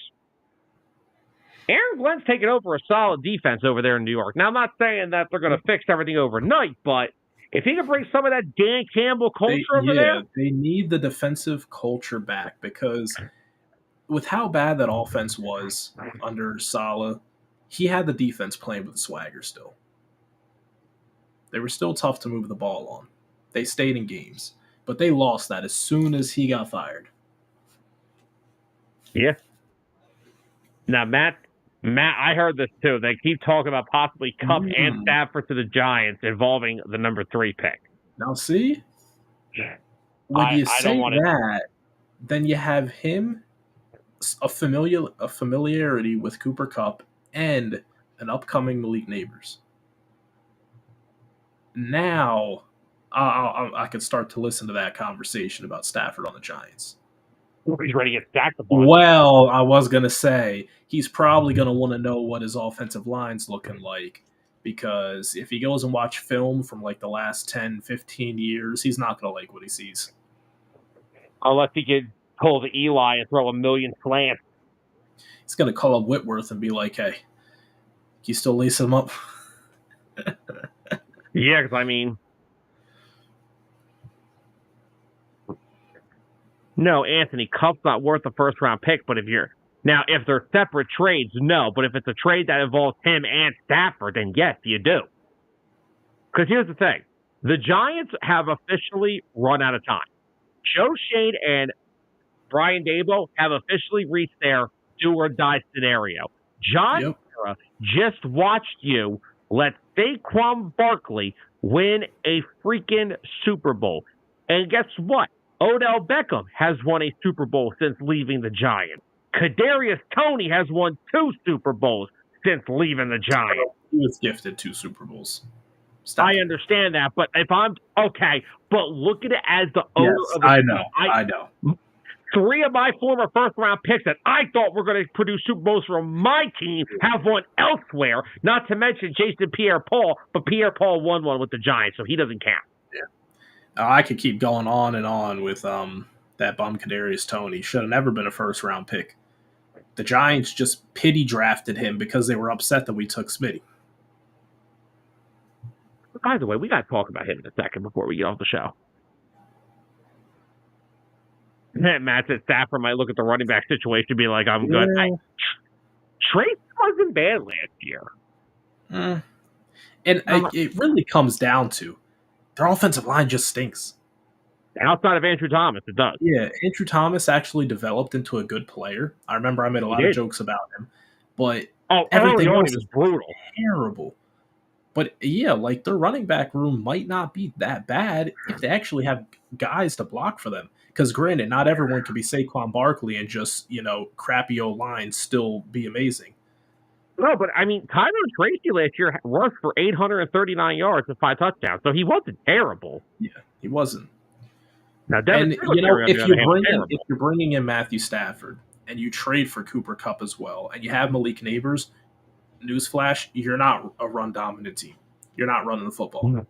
Aaron Glenn's taking over a solid defense over there in New York. Now, I'm not saying that they're going to fix everything overnight, but if he can bring some of that Dan Campbell culture over there. They need the defensive culture back, because with how bad that offense was under Saleh, he had the defense playing with the swagger still. They were still tough to move the ball on. They stayed in games, but they lost that as soon as he got fired. Yeah. Now, Matt, I heard this too. They keep talking about possibly Kupp and Stafford to the Giants involving the number 3 pick. Now, see? When you say that, then you have him, a familiarity with Cooper Kupp, and an upcoming Malik Neighbors. Now, I can start to listen to that conversation about Stafford on the Giants. He's ready to get stacked the ball. Well, I was going to say, he's probably going to want to know what his offensive line's looking like, because if he goes and watch film from like the last 10, 15 years, he's not going to like what he sees. Unless he could pull the Eli and throw a million slants. He's going to call up Whitworth and be like, hey, can you still lace him up? Yeah, because I mean, no, Anthony, Kupp's not worth a first-round pick, but if they're separate trades, no. But if it's a trade that involves him and Stafford, then yes, you do. Because here's the thing. The Giants have officially run out of time. Joe Shane and Brian Daboll have officially reached their do-or-die scenario. John era just watched you let Saquon Barkley win a freaking Super Bowl. And guess what? Odell Beckham has won a Super Bowl since leaving the Giants. Kadarius Toney has won 2 Super Bowls since leaving the Giants. He was gifted 2 Super Bowls. I understand that, but if I'm okay, but look at it as the owner of the team. I know. 3 of my former first-round picks that I thought were going to produce Super Bowls for my team have won elsewhere, not to mention Jason Pierre-Paul, but Pierre-Paul won one with the Giants, so he doesn't count. Yeah. I could keep going on and on with that bum Kadarius Toney. Should have never been a first-round pick. The Giants just pity drafted him because they were upset that we took Smitty. By the way, we got to talk about him in a second before we get off the show. Matt said Stafford might look at the running back situation and be like, I'm good. Trace wasn't bad last year. And it really comes down to their offensive line just stinks. Outside of Andrew Thomas, it does. Yeah, Andrew Thomas actually developed into a good player. I remember I made a lot of jokes about him. But everything else was brutal. Terrible. But yeah, like their running back room might not be that bad if they actually have guys to block for them. Because granted, not everyone can be Saquon Barkley and just, crappy O-line still be amazing. No, but I mean, Tyler Tracy last year rushed for 839 yards and 5 touchdowns, so he wasn't terrible. Yeah, he wasn't. Now, if you're bringing in Matthew Stafford and you trade for Cooper Kupp as well, and you have Malik Neighbors, newsflash, you're not a run-dominant team. You're not running the football. Mm-hmm.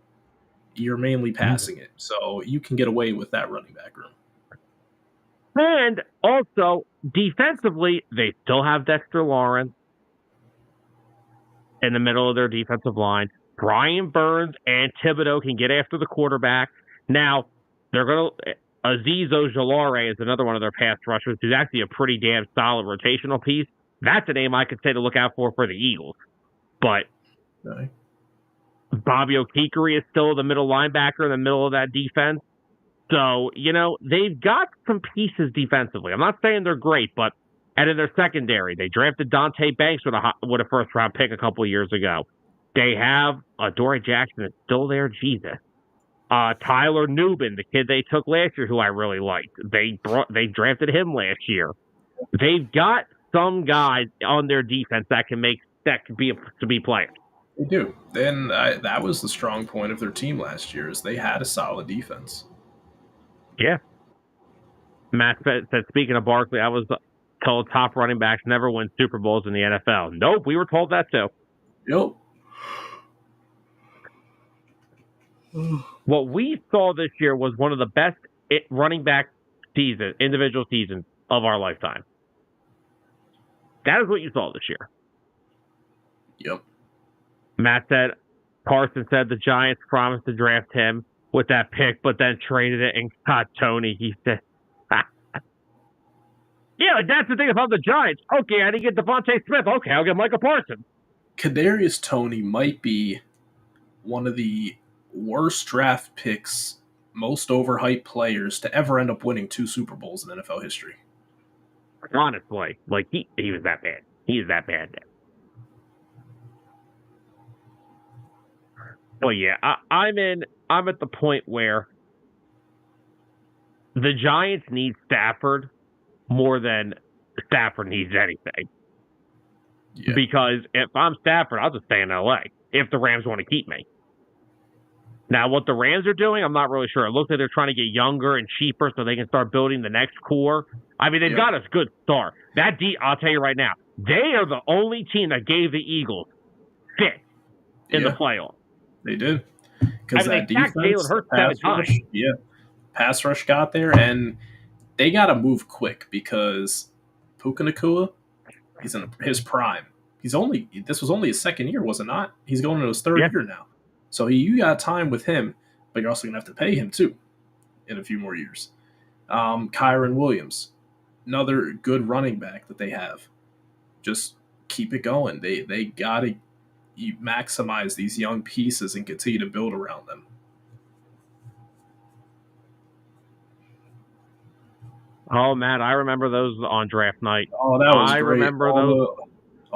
You're mainly passing it, so you can get away with that running back room. And also, defensively, they still have Dexter Lawrence in the middle of their defensive line. Brian Burns and Thibodeau can get after the quarterback. Now, they're going to Azeez Ojulari is another one of their pass rushers who's actually a pretty damn solid rotational piece. That's a name I could say to look out for the Eagles. But Bobby Okikere is still the middle linebacker in the middle of that defense. So, they've got some pieces defensively. I'm not saying they're great, but and in their secondary, they drafted Dante Banks with a first-round pick a couple of years ago. They have Dory Jackson is still there. Jesus. Tyler Nubin, the kid they took last year, who I really liked. They drafted him last year. They've got some guys on their defense that can be players. They do. And that was the strong point of their team last year is they had a solid defense. Yeah. Matt said, speaking of Barkley, I was told top running backs never win Super Bowls in the NFL. Nope, we were told that too. Yep. What we saw this year was one of the best running back individual seasons of our lifetime. That is what you saw this year. Yep. Matt said, Carson said the Giants promised to draft him with that pick, but then traded it and got Toney. He said, yeah, that's the thing about the Giants. Okay, I didn't get Devontae Smith. Okay, I'll get Micah Parsons. Kadarius Toney might be one of the worst draft picks, most overhyped players to ever end up winning 2 Super Bowls in NFL history. Honestly, like he was that bad. He is that bad. Well, yeah, I'm at the point where the Giants need Stafford more than Stafford needs anything. Yeah. Because if I'm Stafford, I'll just stay in LA if the Rams want to keep me. Now, what the Rams are doing, I'm not really sure. It looks like they're trying to get younger and cheaper so they can start building the next core. I mean, they've got a good start. I'll tell you right now, they are the only team that gave the Eagles 5th in the playoffs. They did. Because that defense, Jalen Hurts pass rush got there, and they got to move quick because Puka Nacua, he's in his prime. This was only his second year, was it not? He's going into his third year now. So you got time with him, but you're also going to have to pay him too in a few more years. Kyron Williams, another good running back that they have. Just keep it going. They got to maximize these young pieces and continue to build around them. Oh, Matt, I remember those on draft night. Oh, that was great. Remember those.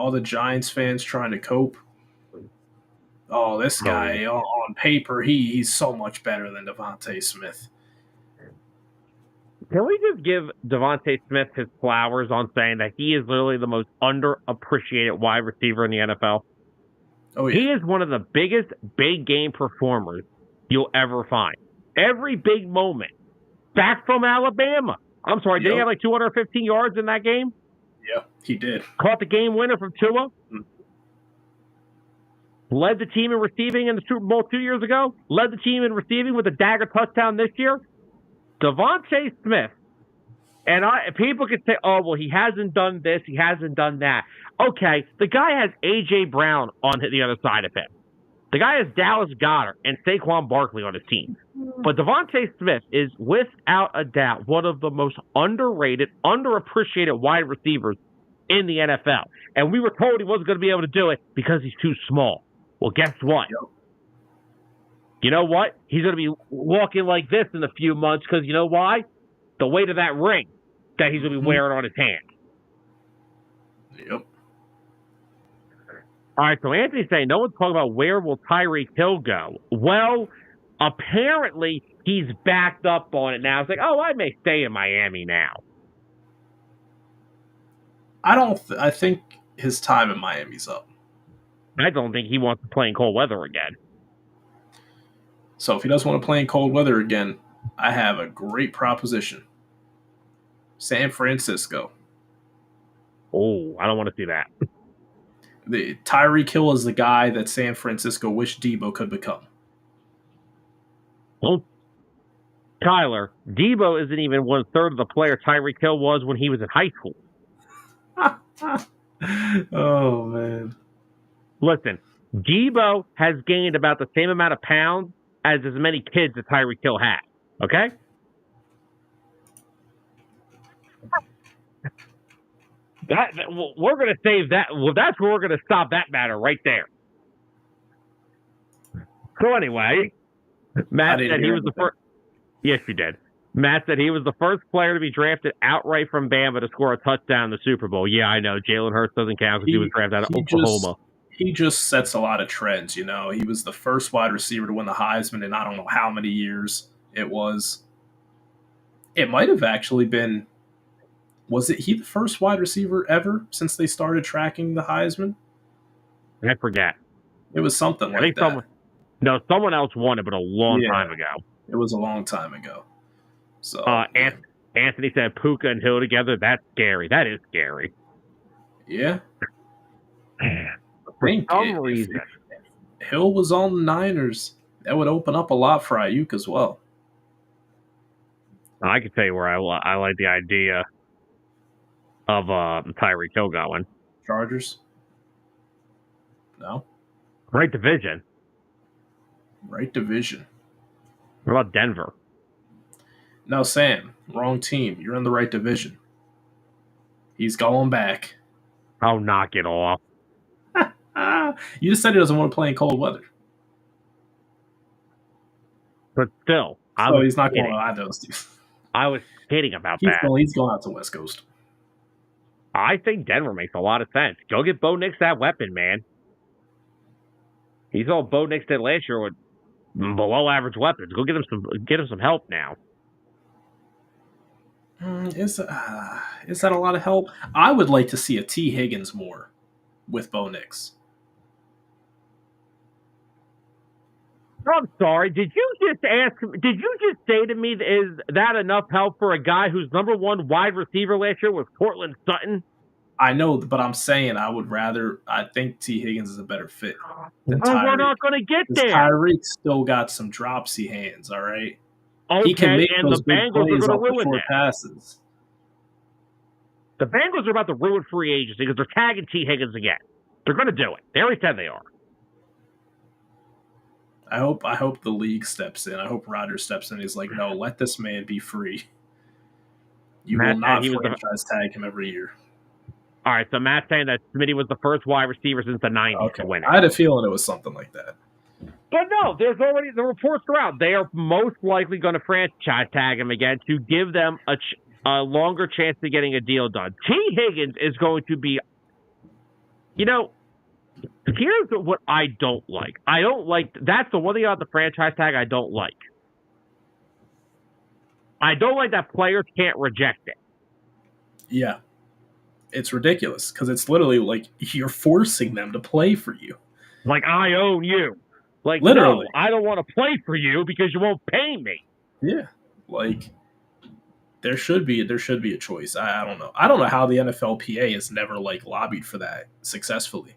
all the Giants fans trying to cope. Oh, this guy on paper, he's so much better than Devontae Smith. Can we just give Devontae Smith his flowers on saying that he is literally the most underappreciated wide receiver in the NFL? Oh, yeah. He is one of the biggest big game performers you'll ever find. Every big moment. Back from Alabama. I'm sorry, did he have like 215 yards in that game? Yeah, he did. Caught the game winner from Tua. Led the team in receiving in the Super Bowl 2 years ago. Led the team in receiving with a dagger touchdown this year. Devontae Smith. And people could say, oh, well, he hasn't done this, he hasn't done that. Okay, the guy has A.J. Brown on the other side of him. The guy has Dallas Goedert and Saquon Barkley on his team. But Devontae Smith is, without a doubt, one of the most underrated, underappreciated wide receivers in the NFL. And we were told he wasn't going to be able to do it because he's too small. Well, guess what? You know what? He's going to be walking like this in a few months because you know why? The weight of that ring that he's going to be wearing on his hand. Yep. All right, so Anthony's saying no one's talking about where will Tyreek Hill go. Well, apparently he's backed up on it now. It's like, oh, I may stay in Miami now. I think his time in Miami's up. I don't think he wants to play in cold weather again. So if he doesn't want to play in cold weather again, I have a great proposition. San Francisco. Oh, I don't want to see that. The Tyreek Hill is the guy that San Francisco wished Debo could become. Well, Tyler, Debo isn't even 1/3 of the player Tyreek Hill was when he was in high school. Oh, man. Listen, Debo has gained about the same amount of pounds as many kids that Tyreek Hill had. Okay? We're going to save that. Well, that's where we're going to stop that matter right there. So anyway, Matt said he was the first. Yes, you did. Matt said he was the first player to be drafted outright from Bama to score a touchdown in the Super Bowl. Yeah, I know. Jalen Hurts doesn't count because he was drafted out of Oklahoma. He just sets a lot of trends, you know. He was the first wide receiver to win the Heisman in I don't know how many years it was. It might have actually been. Was it he the first wide receiver ever since they started tracking the Heisman? I forget. It was something like that. Someone else won it, but a long time ago. It was a long time ago. So Anthony said Puka and Hill together. That's scary. That is scary. Yeah. For some reason. If Hill was on the Niners, that would open up a lot for Ayuk as well. I can tell you where I like the idea of Tyreek Hill going. Chargers? No. Right division. Right division. What about Denver? No, Sam. Wrong team. You're in the right division. He's going back. Oh, knock it off. You just said he doesn't want to play in cold weather. But still. So he's not going to either of those two. I was kidding about that. He's going out to West Coast. I think Denver makes a lot of sense. Go get Bo Nix that weapon, man. He's all Bo Nix did last year with below average weapons. Go get him some help now. Is that a lot of help? I would like to see a T. Higgins more with Bo Nix. I'm sorry. Did you just say to me, is that enough help for a guy whose number one wide receiver last year was Cortland Sutton? I know, but I'm saying I think T. Higgins is a better fit than Tyreek. We're not going to get there. Tyreek still got some dropsy hands, all right? Okay, he can make and those the big Bengals plays are going off to ruin the short that. passes. The Bengals are about to ruin free agency because they're tagging T. Higgins again. They're going to do it. They already said they are. I hope the league steps in. I hope Rodgers steps in. He's like, no, let this man be free. You will not franchise tag him every year. All right, so Matt's saying that Smitty was the first wide receiver since the 90s to win it. I had a feeling it was something like that. But no, there's already the reports are out. They are most likely going to franchise tag him again to give them a longer chance of getting a deal done. T. Higgins is going to be Here's what I don't like. That's the one thing about the franchise tag I don't like. I don't like that players can't reject it. Yeah. It's ridiculous because it's literally like you're forcing them to play for you. Like, I own you. Like, literally. No, I don't want to play for you because you won't pay me. Yeah. Like, there should be a choice. I don't know. I don't know how the NFLPA has never, lobbied for that successfully.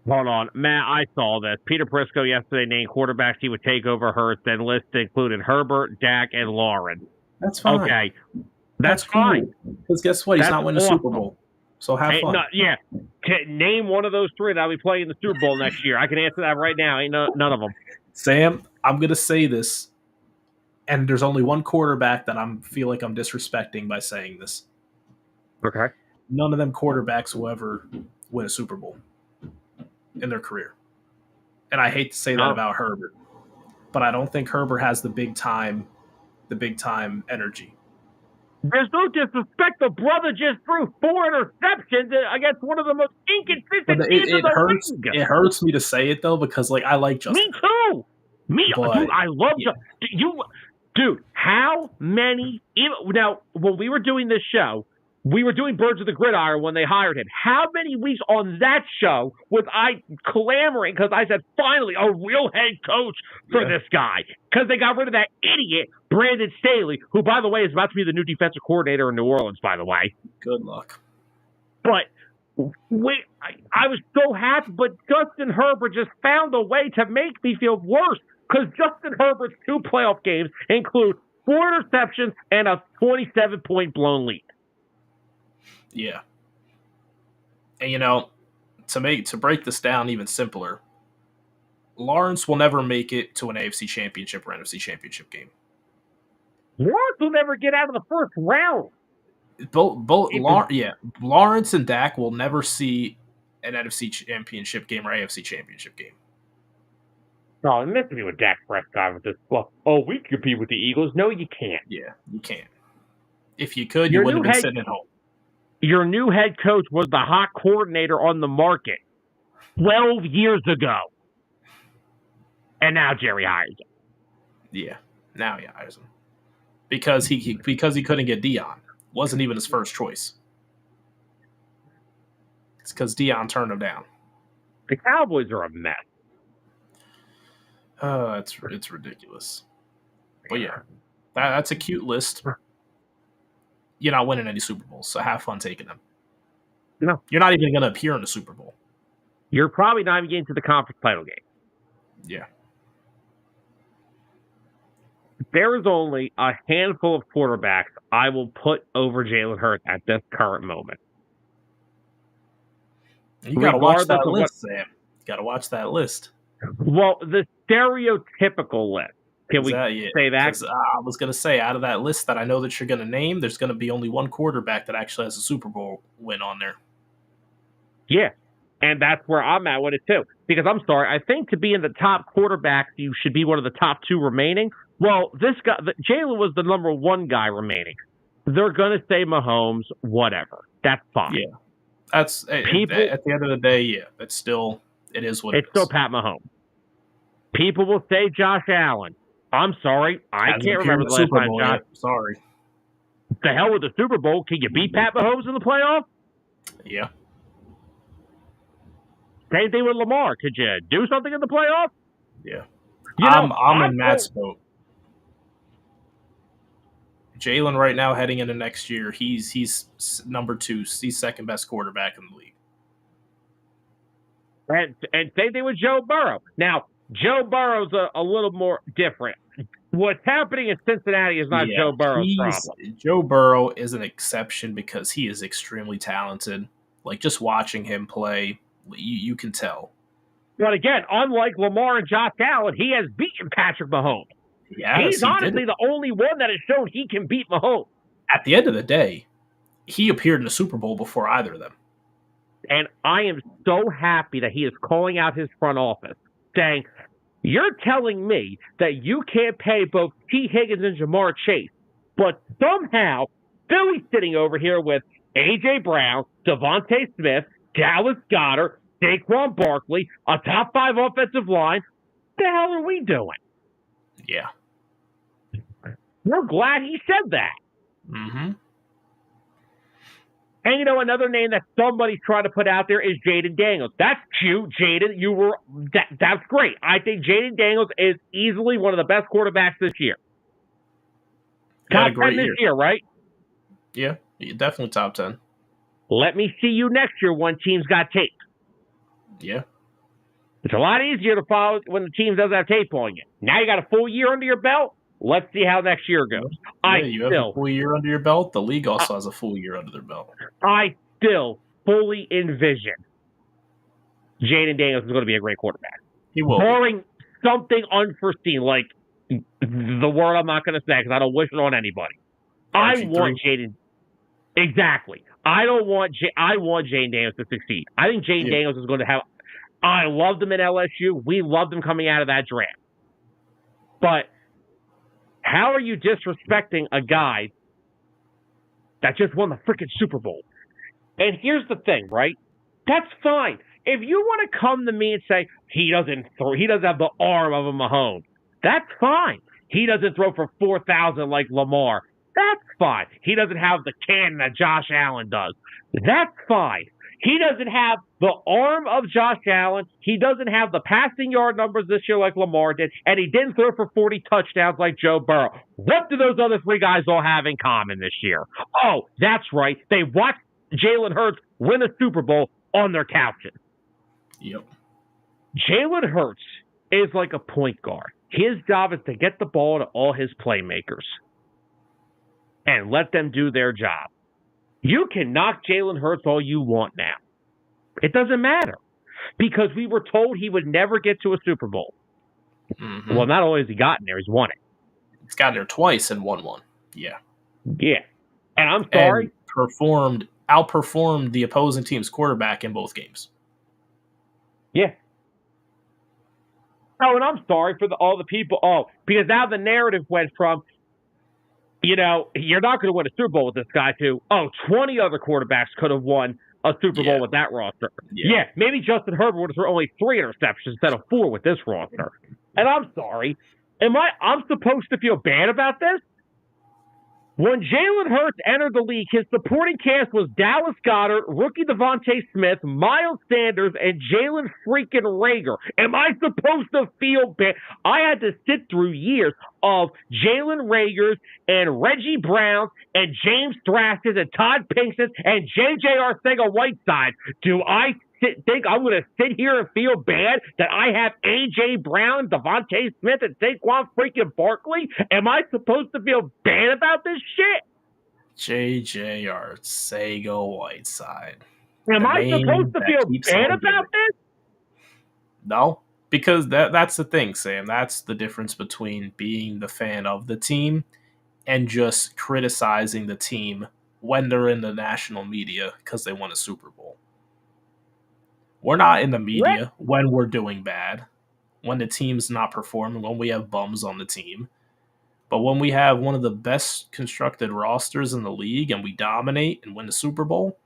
Hold on. Matt, I saw this. Peter Prisco yesterday named quarterbacks he would take over Hurts, and list included Herbert, Dak, and Lawrence. That's fine. Okay. That's fine. Because guess what? He's not winning the Super Bowl. So have fun. Name one of those three that I'll be playing in the Super Bowl next year. I can answer that right now. Ain't none of them. Sam, I'm going to say this, and there's only one quarterback that I feel like I'm disrespecting by saying this. Okay. None of them quarterbacks will ever win a Super Bowl in their career. And I hate to say that about Herbert, but I don't think Herbert has the big time energy. There's no disrespect. The brother just threw 4 interceptions against one of the most inconsistent teams in the league. It hurts me to say it, though, because I like Justin. Me too. Dude, I love you. Dude, how many... Now, when we were doing this show, we were doing Birds of the Gridiron when they hired him. How many weeks on that show was I clamoring because I said, finally, a real head coach for this guy? Because they got rid of that idiot, Brandon Staley, who, by the way, is about to be the new defensive coordinator in New Orleans, by the way. Good luck. But I was so happy, but Justin Herbert just found a way to make me feel worse because Justin Herbert's 2 playoff games include 4 interceptions and a 27-point blown lead. Yeah. And, to break this down even simpler, Lawrence will never make it to an AFC Championship or NFC Championship game. Lawrence will never get out of the first round. Lawrence and Dak will never see an NFC Championship game or AFC Championship game. No, it meant to be with Dak Prescott with this. Well, we can compete with the Eagles. No, you can't. Yeah, you can't. If you could, you wouldn't have been sitting at home. Your new head coach was the hot coordinator on the market 12 years ago. And now Jerry hires him. Yeah, now he hires him. Because he couldn't get Dion. Wasn't even his first choice. It's because Dion turned him down. The Cowboys are a mess. It's ridiculous. But yeah, that's a cute list. You're not winning any Super Bowls, so have fun taking them. No. You're not even going to appear in the Super Bowl. You're probably not even getting to the conference title game. Yeah. There is only a handful of quarterbacks I will put over Jalen Hurts at this current moment. You got to watch that list, Sam. You got to watch that list. Well, the stereotypical list. Can we say that? I was going to say, out of that list that I know that you're going to name, there's going to be only one quarterback that actually has a Super Bowl win on there. Yeah, and that's where I'm at with it, too. Because I'm sorry, I think to be in the top quarterbacks, you should be one of the top 2 remaining. Well, this guy, Jalen was the number 1 guy remaining. They're going to say Mahomes, whatever. That's fine. Yeah. That's people, at the end of the day, yeah. It is what it is. It's still Pat Mahomes. People will say Josh Allen. I'm sorry. I can't remember the last time Josh. Sorry. The hell with the Super Bowl. Can you beat Pat Mahomes in the playoffs? Yeah. Same thing with Lamar. Could you do something in the playoffs? Yeah. I'm in Matt's boat. Jalen right now heading into next year, he's number 2. He's second best quarterback in the league. And same thing with Joe Burrow. Now, Joe Burrow's a little more different. What's happening in Cincinnati is not Joe Burrow's problem. Joe Burrow is an exception because he is extremely talented. Just watching him play, you can tell. But again, unlike Lamar and Josh Allen, he has beaten Patrick Mahomes. Yes, he's honestly the only one that has shown he can beat Mahomes. At the end of the day, he appeared in the Super Bowl before either of them. And I am so happy that he is calling out his front office, saying, you're telling me that you can't pay both T. Higgins and Jamar Chase, but somehow Philly's sitting over here with A.J. Brown, Devontae Smith, Dallas Goedert, Saquon Barkley, a top 5 offensive line. What the hell are we doing? Yeah. We're glad he said that. Mm-hmm. And, another name that somebody's trying to put out there is Jaden Daniels. That's cute, Jaden. That's great. I think Jaden Daniels is easily one of the best quarterbacks this year. Top 10 this year, right? Yeah, definitely top 10. Let me see you next year when teams got tape. Yeah. It's a lot easier to follow when the team doesn't have tape on you. Now you got a full year under your belt. Let's see how next year goes. You have a full year under your belt. The league also has a full year under their belt. I still fully envision Jaden Daniels is going to be a great quarterback. He will. Barring something unforeseen, like the word I'm not going to say because I don't wish it on anybody. I want Jaden. Exactly. I want Jaden Daniels to succeed. I think Jaden Daniels is going to have. I loved him in LSU. We loved him coming out of that draft. But how are you disrespecting a guy that just won the freaking Super Bowl? And here's the thing, right? That's fine. If you want to come to me and say he doesn't have the arm of a Mahomes, that's fine. He doesn't throw for 4,000 like Lamar. That's fine. He doesn't have the cannon that Josh Allen does. That's fine. He doesn't have the arm of Josh Allen. He doesn't have the passing yard numbers this year like Lamar did, and he didn't throw for 40 touchdowns like Joe Burrow. What do those other 3 guys all have in common this year? Oh, that's right. They watched Jalen Hurts win a Super Bowl on their couches. Yep. Jalen Hurts is like a point guard. His job is to get the ball to all his playmakers and let them do their job. You can knock Jalen Hurts all you want now. It doesn't matter because we were told he would never get to a Super Bowl. Mm-hmm. Well, not only has he gotten there, he's won it. He's gotten there twice and won one. Yeah. Yeah. And I'm sorry. And outperformed the opposing team's quarterback in both games. Yeah. Oh, and I'm sorry for all the people. Oh, because now the narrative went from, you're not going to win a Super Bowl with this guy to, 20 other quarterbacks could have won a Super Bowl with that roster. Yeah, maybe Justin Herbert would have thrown only 3 interceptions instead of 4 with this roster. And I'm sorry. I'm supposed to feel bad about this? When Jalen Hurts entered the league, his supporting cast was Dallas Goedert, rookie Devontae Smith, Miles Sanders, and Jalen freaking Reagor. Am I supposed to feel bad? I had to sit through years of Jalen Reagors and Reggie Browns and James Thrashes and Todd Pinkston and J.J. Arcega-Whiteside. Do I think I'm going to sit here and feel bad that I have A.J. Brown, Devontae Smith, and Saquon freaking Barkley? Am I supposed to feel bad about this shit? J.J. Arcega-Whiteside. Am I supposed to feel bad about this? No, because that's the thing, Sam. That's the difference between being the fan of the team and just criticizing the team when they're in the national media because they won a Super Bowl. We're not in the media when we're doing bad, when the team's not performing, when we have bums on the team. But when we have one of the best constructed rosters in the league and we dominate and win the Super Bowl,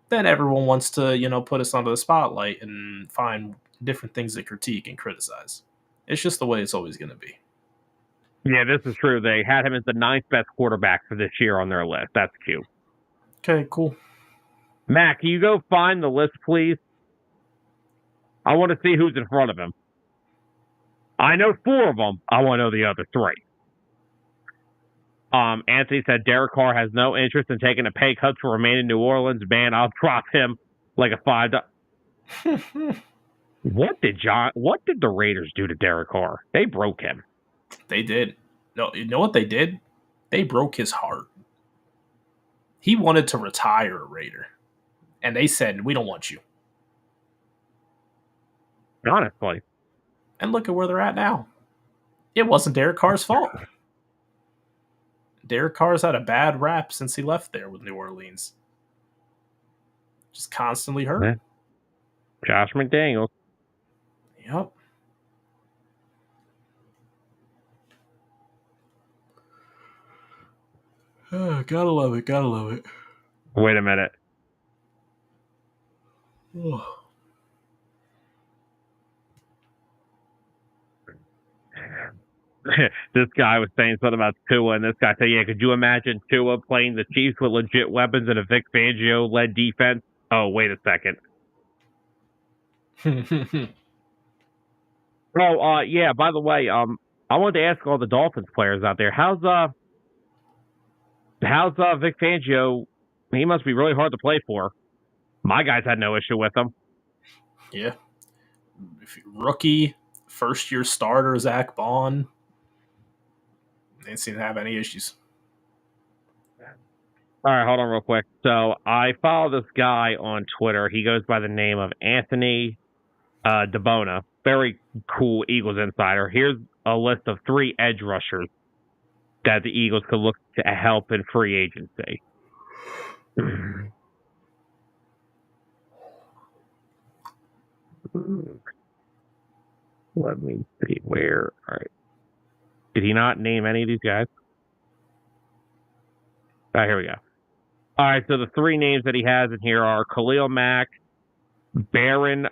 then everyone wants to, put us under the spotlight and find different things to critique and criticize. It's just the way it's always going to be. Yeah, this is true. They had him as the 9th best quarterback for this year on their list. That's cute. Okay, cool. Matt, can you go find the list, please? I want to see who's in front of him. I know 4 of them. I want to know the other 3. Anthony said Derek Carr has no interest in taking a pay cut to remain in New Orleans. Man, I'll drop him like a $5. What did the Raiders do to Derek Carr? They broke him. They did. No, you know what they did? They broke his heart. He wanted to retire a Raider. And they said, we don't want you. Honestly. And look at where they're at now. It wasn't Derek Carr's fault. Derek Carr's had a bad rap since he left there with New Orleans. Just constantly hurt. Yeah. Josh McDaniels. Yep. Gotta love it. Wait a minute. This guy was saying something about Tua, and this guy said, yeah, could you imagine Tua playing the Chiefs with legit weapons and a Vic Fangio-led defense? Oh, wait a second. Yeah, by the way, I wanted to ask all the Dolphins players out there, how's Vic Fangio? He must be really hard to play for. My guys had no issue with him. Yeah. Rookie, first-year starter, Zach Bond. They didn't seem to have any issues. All right, hold on real quick. So I follow this guy on Twitter. He goes by the name of Anthony DeBona. Very cool Eagles insider. Here's a list of 3 edge rushers that the Eagles could look to help in free agency. Let me see where. All right. Did he not name any of these guys? All right, here we go. All right, so the 3 names that he has in here are Khalil Mack, Baron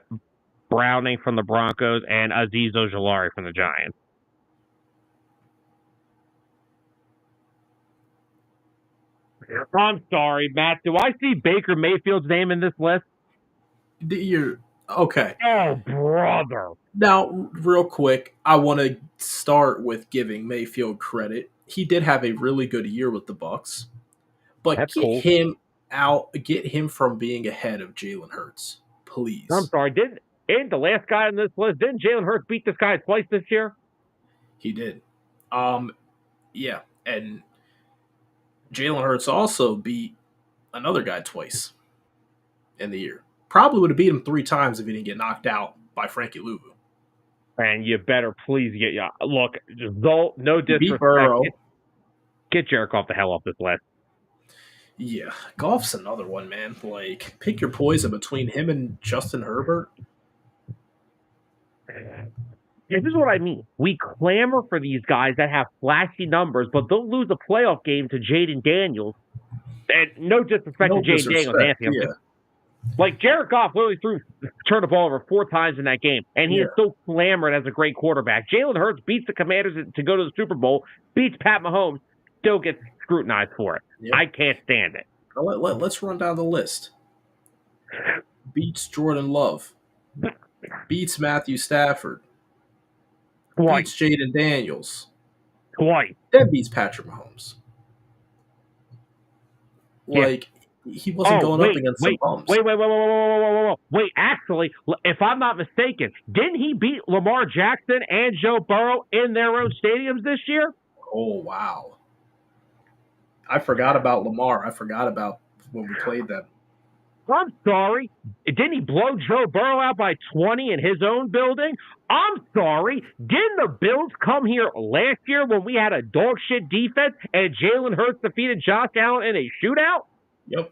Browning from the Broncos, and Azeez Ojulari from the Giants. I'm sorry, Matt. Do I see Baker Mayfield's name in this list? Okay. Oh, brother. Now, real quick, I want to start with giving Mayfield credit. He did have a really good year with the Bucs, but That's get cool. him out. Get him from being ahead of Jalen Hurts, please. I'm sorry. Ain't the last guy on this list? Didn't Jalen Hurts beat this guy twice this year? He did. Yeah, and Jalen Hurts also beat another guy twice in the year. Probably would have beat him 3 times if he didn't get knocked out by Frankie Louvu. And you better please get look. No disrespect. Get Jerick off the hell off this list. Yeah, Goff's another one, man. Like, pick your poison between him and Justin Herbert. This is what I mean. We clamor for these guys that have flashy numbers, but they'll lose a playoff game to Jaden Daniels. And no disrespect to Jaden Daniels, Anthony. Yeah. Like, Jared Goff literally turned the ball over 4 times in that game, and he is still clamored as a great quarterback. Jalen Hurts beats the Commanders to go to the Super Bowl, beats Pat Mahomes, still gets scrutinized for it. Yep. I can't stand it. Let's run down the list. Beats Jordan Love. Beats Matthew Stafford. Twice. Beats Jaden Daniels. Twice. Then beats Patrick Mahomes. Like, he wasn't going up against some bums. Wait, actually, if I'm not mistaken, didn't he beat Lamar Jackson and Joe Burrow in their own stadiums this year? Oh, wow. I forgot about Lamar. I forgot about when we played them. I'm sorry. Didn't he blow Joe Burrow out by 20 in his own building? I'm sorry. Didn't the Bills come here last year when we had a dog shit defense and Jalen Hurts defeated Josh Allen in a shootout? Yep.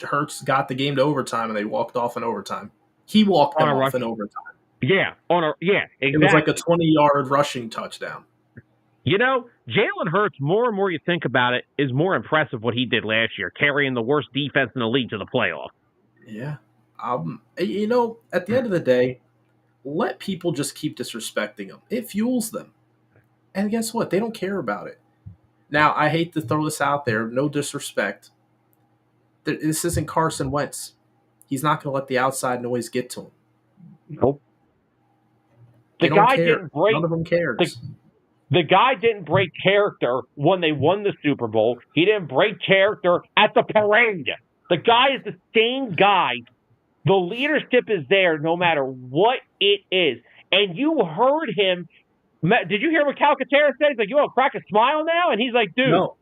Hurts got the game to overtime and they walked off in overtime. He walked them off in overtime. Yeah, exactly. It was like a 20-yard rushing touchdown. You know, Jalen Hurts, more and more you think about it, is more impressive what he did last year, carrying the worst defense in the league to the playoffs. Yeah. You know, at the end of the day, let people just keep disrespecting them. It fuels them. And guess what? They don't care about it. Now, I hate to throw this out there. No disrespect. This isn't Carson Wentz. He's not going to let the outside noise get to him. Nope. None of them cares. The guy didn't break character when they won the Super Bowl. He didn't break character at the parade. The guy is the same guy. The leadership is there no matter what it is. And you heard him. Did you hear what Calcaterra said? He's like, you want to crack a smile now? And he's like, dude. No,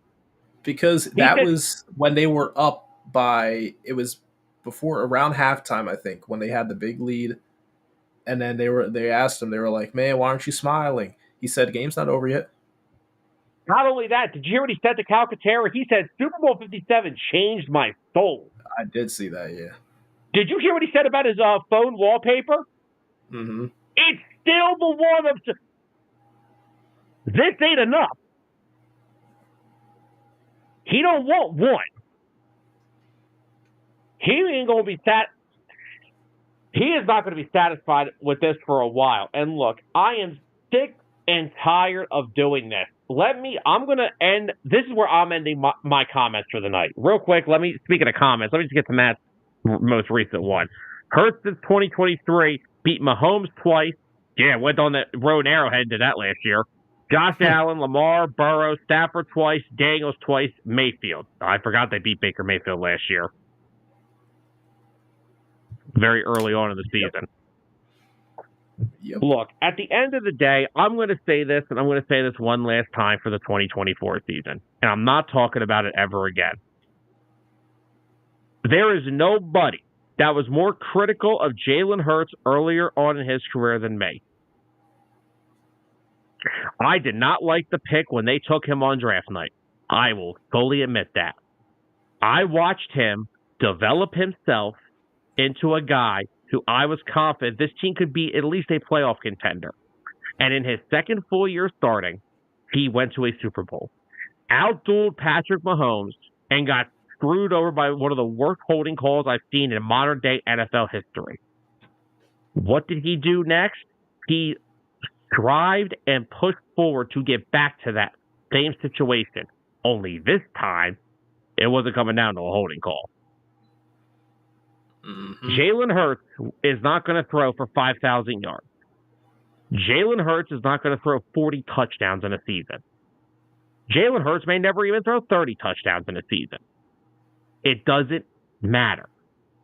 because that was when they were up by, it was before around halftime, I think, when they had the big lead. And then they asked him, they were like, man, why aren't you smiling? He said, game's not over yet. Not only that, did you hear what he said to Calcaterra? He said, Super Bowl 57 changed my soul. I did see that, yeah. Did you hear what he said about his phone wallpaper? Mm-hmm. It's still the one of... This ain't enough. He don't want one. He ain't going to be he is not going to be satisfied with this for a while. And look, I am sick and tired of doing this. I'm going to end, this is where I'm ending my comments for the night. Real quick, speaking of comments, let me just get to Matt's most recent one. Hurts since 2023, beat Mahomes twice. Yeah, went on the road in Arrowhead and did that last year. Josh Allen, Lamar, Burrow, Stafford twice, Daniels twice, Mayfield. I forgot they beat Baker Mayfield last year. Very early on in the season. Yep. Look, at the end of the day, I'm going to say this, and I'm going to say this one last time for the 2024 season, and I'm not talking about it ever again. There is nobody that was more critical of Jalen Hurts earlier on in his career than me. I did not like the pick when they took him on draft night. I will fully admit that. I watched him develop himself into a guy who I was confident this team could be at least a playoff contender. And in his second full year starting, he went to a Super Bowl. Outdueled Patrick Mahomes and got screwed over by one of the worst holding calls I've seen in modern-day NFL history. What did he do next? He strived and pushed forward to get back to that same situation. Only this time, it wasn't coming down to a holding call. Mm-hmm. Jalen Hurts is not going to throw for 5,000 yards. Jalen Hurts is not going to throw 40 touchdowns in a season. Jalen Hurts may never even throw 30 touchdowns in a season. It doesn't matter.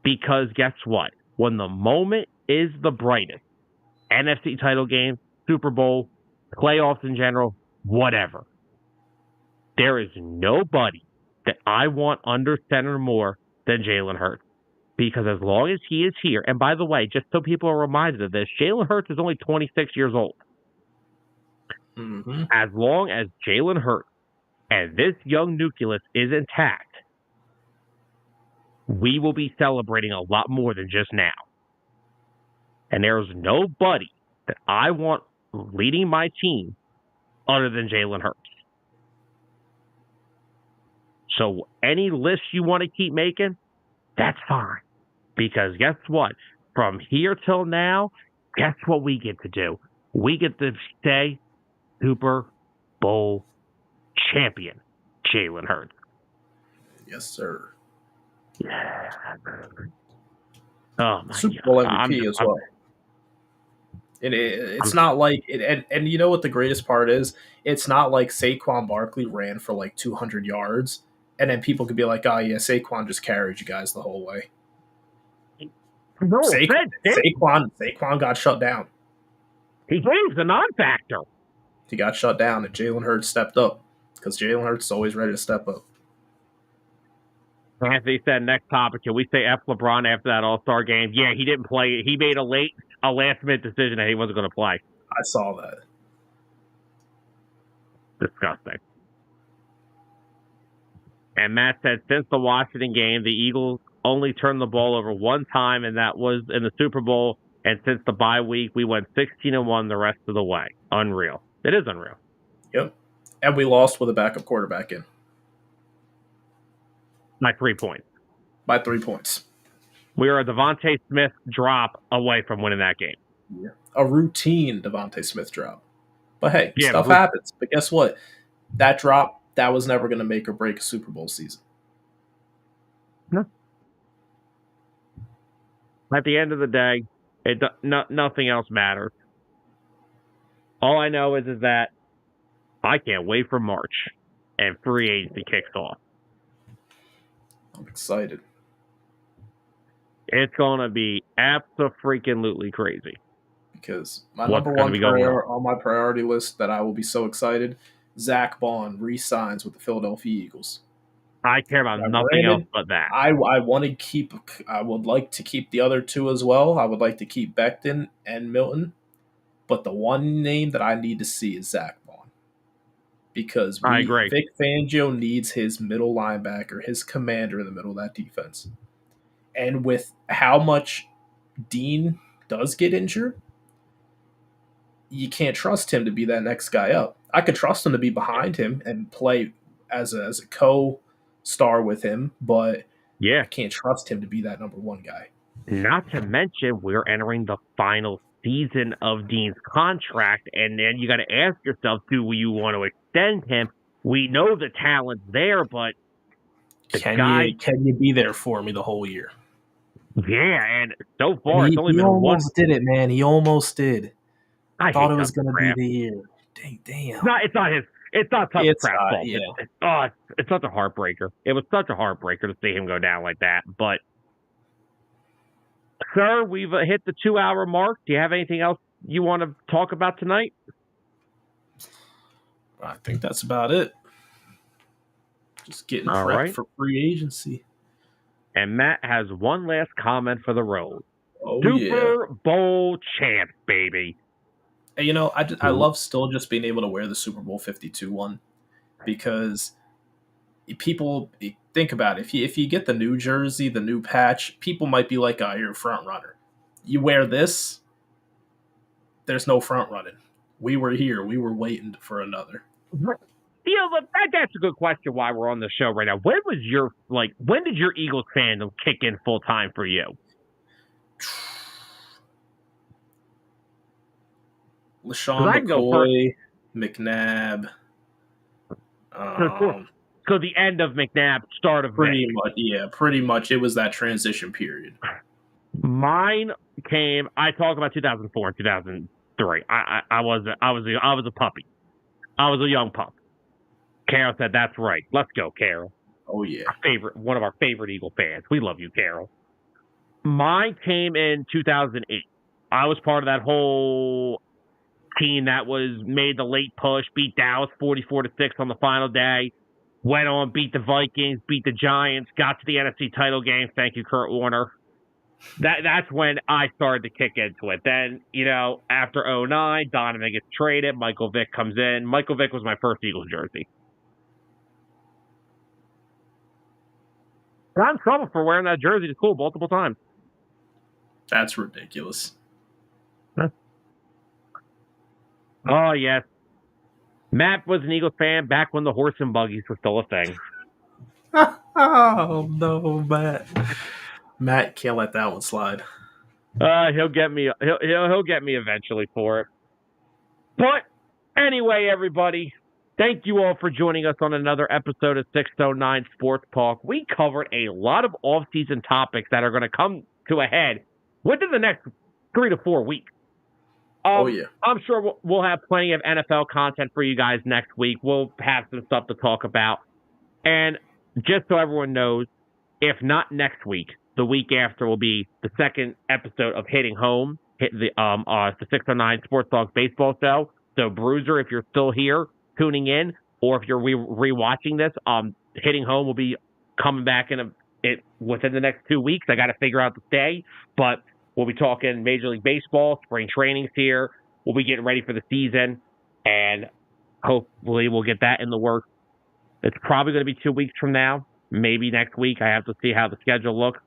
Because guess what? When the moment is the brightest, NFC title game, Super Bowl, playoffs in general, whatever, there is nobody that I want under center more than Jalen Hurts. Because as long as he is here, and by the way, just so people are reminded of this, Jalen Hurts is only 26 years old. Mm-hmm. As long as Jalen Hurts and this young nucleus is intact, we will be celebrating a lot more than just now. And there's nobody that I want leading my team other than Jalen Hurts. So any list you want to keep making, that's fine. Because guess what? From here till now, guess what we get to do? We get to say Super Bowl champion, Jalen Hurts. Yes, sir. Yeah. Oh, my Super Bowl MVP as well. And it's not like – and you know what the greatest part is? It's not like Saquon Barkley ran for like 200 yards, and then people could be like, oh, yeah, Saquon just carried you guys the whole way. No, Saquon got shut down. He was a non-factor. He got shut down, and Jalen Hurts stepped up because Jalen Hurts is always ready to step up. Anthony said, next topic, can we say F LeBron after that All-Star game? Yeah, he didn't play. He made a last-minute decision that he wasn't going to play. I saw that. Disgusting. And Matt said, since the Washington game, the Eagles only turned the ball over one time, and that was in the Super Bowl. And since the bye week, we went 16-1 the rest of the way. Unreal. It is unreal. Yep. And we lost with a backup quarterback in. By 3 points. By 3 points. We are a Devontae Smith drop away from winning that game. Yeah. A routine Devontae Smith drop. But hey, stuff happens. But guess what? That drop, that was never going to make or break a Super Bowl season. No. At the end of the day, nothing else matters. All I know is that I can't wait for March and free agency kicks off. I'm excited. It's going to be abso-freaking-lutely crazy. Because my number one on my priority list that I will be so excited, Zach Bond re-signs with the Philadelphia Eagles. I care about nothing else but that. I would like to keep the other two as well. I would like to keep Becton and Milton. But the one name that I need to see is Zach Bond. Because I agree. Vic Fangio needs his middle linebacker, his commander in the middle of that defense. And with how much Dean does get injured, you can't trust him to be that next guy up. I could trust him to be behind him and play as a co-star with him, but I can't trust him to be that number one guy. Not to mention, we're entering the final season of Dean's contract, and then you got to ask yourself, do you want to extend him? We know the talent's there, but can you be there for me the whole year? Yeah, and so far it's only he been almost did it, man. He almost did. I Thought hate it was Tucker going to be Kraft. the year. It's not his. It's not Tucker Kraft's fault. Yeah. It's such a heartbreaker. It was such a heartbreaker to see him go down like that. But, sir, we've hit the 2-hour mark. Do you have anything else you want to talk about tonight? I think that's about it. Just getting prepped for free agency. And Matt has one last comment for the road. Oh, Super Bowl champs, baby. And, I love still just being able to wear the Super Bowl 52 one, because people think about it. If you get the new jersey, the new patch, people might be like, "Oh, you're a front runner." You wear this, there's no front running. We were here. We were waiting for another. That's a good question why we're on the show right now. When did your Eagles fandom kick in full time for you? LaShawn McCoy, McNabb. So the end of McNabb, start of pretty much. Yeah, pretty much. It was that transition period. Mine came. I talk about 2004 and 2003. I was a puppy. I was a young pup. Carol said, "That's right. Let's go, Carol." Oh yeah, one of our favorite Eagle fans. We love you, Carol. Mine came in 2008. I was part of that whole team that made the late push, beat Dallas 44-6 on the final day, went on, beat the Vikings, beat the Giants, got to the NFC title game. Thank you, Kurt Warner. That's when I started to kick into it. Then, after 2009, Donovan gets traded. Michael Vick comes in. Michael Vick was my first Eagles jersey. I got in trouble for wearing that jersey to school multiple times. That's ridiculous. Huh? Oh, yes. Matt was an Eagles fan back when the horse and buggies were still a thing. Oh, no, Matt. Matt can't let that one slide. He'll get me. He'll get me eventually for it. But anyway, everybody, thank you all for joining us on another episode of 609 Sports Talk. We covered a lot of off-season topics that are going to come to a head within the next 3 to 4 weeks. Oh, yeah. I'm sure we'll have plenty of NFL content for you guys next week. We'll have some stuff to talk about. And just so everyone knows, if not next week, the week after will be the second episode of Hitting Home, the 609 Sports Talk baseball show. So, Bruiser, if you're still here tuning in, or if you're rewatching this, Hitting Home will be coming back within the next 2 weeks. I got to figure out the day, but we'll be talking Major League Baseball, spring training's here. We'll be getting ready for the season, and hopefully we'll get that in the works. It's probably going to be 2 weeks from now, maybe next week. I have to see how the schedule looks.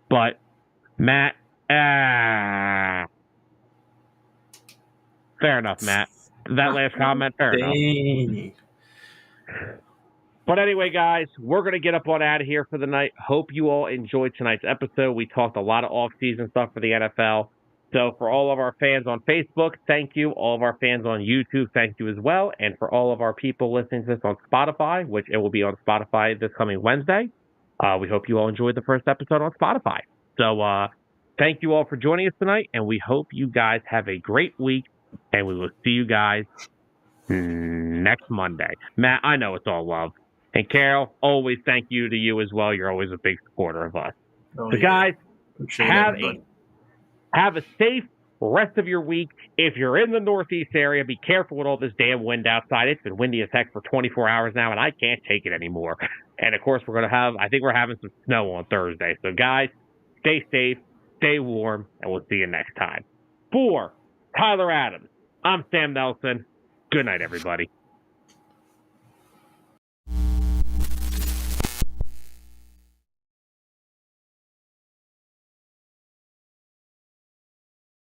But, Matt, fair enough, Matt. That last comment, fair enough. But anyway, guys, we're going to get up on out of here for the night. Hope you all enjoyed tonight's episode. We talked a lot of off-season stuff for the NFL. So for all of our fans on Facebook, thank you. All of our fans on YouTube, thank you as well. And for all of our people listening to this on Spotify, which it will be on Spotify this coming Wednesday, we hope you all enjoyed the first episode on Spotify. So thank you all for joining us tonight, and we hope you guys have a great week, and we will see you guys next Monday. Matt, I know it's all love. And Carol, always thank you to you as well. You're always a big supporter of us. So guys, have a safe rest of your week. If you're in the Northeast area, be careful with all this damn wind outside. It's been windy as heck for 24 hours now, and I can't take it anymore. And of course, we're having some snow on Thursday. So guys, stay safe, stay warm, and we'll see you next time. For Tyler Adams, I'm Sam Nelson. Good night, everybody.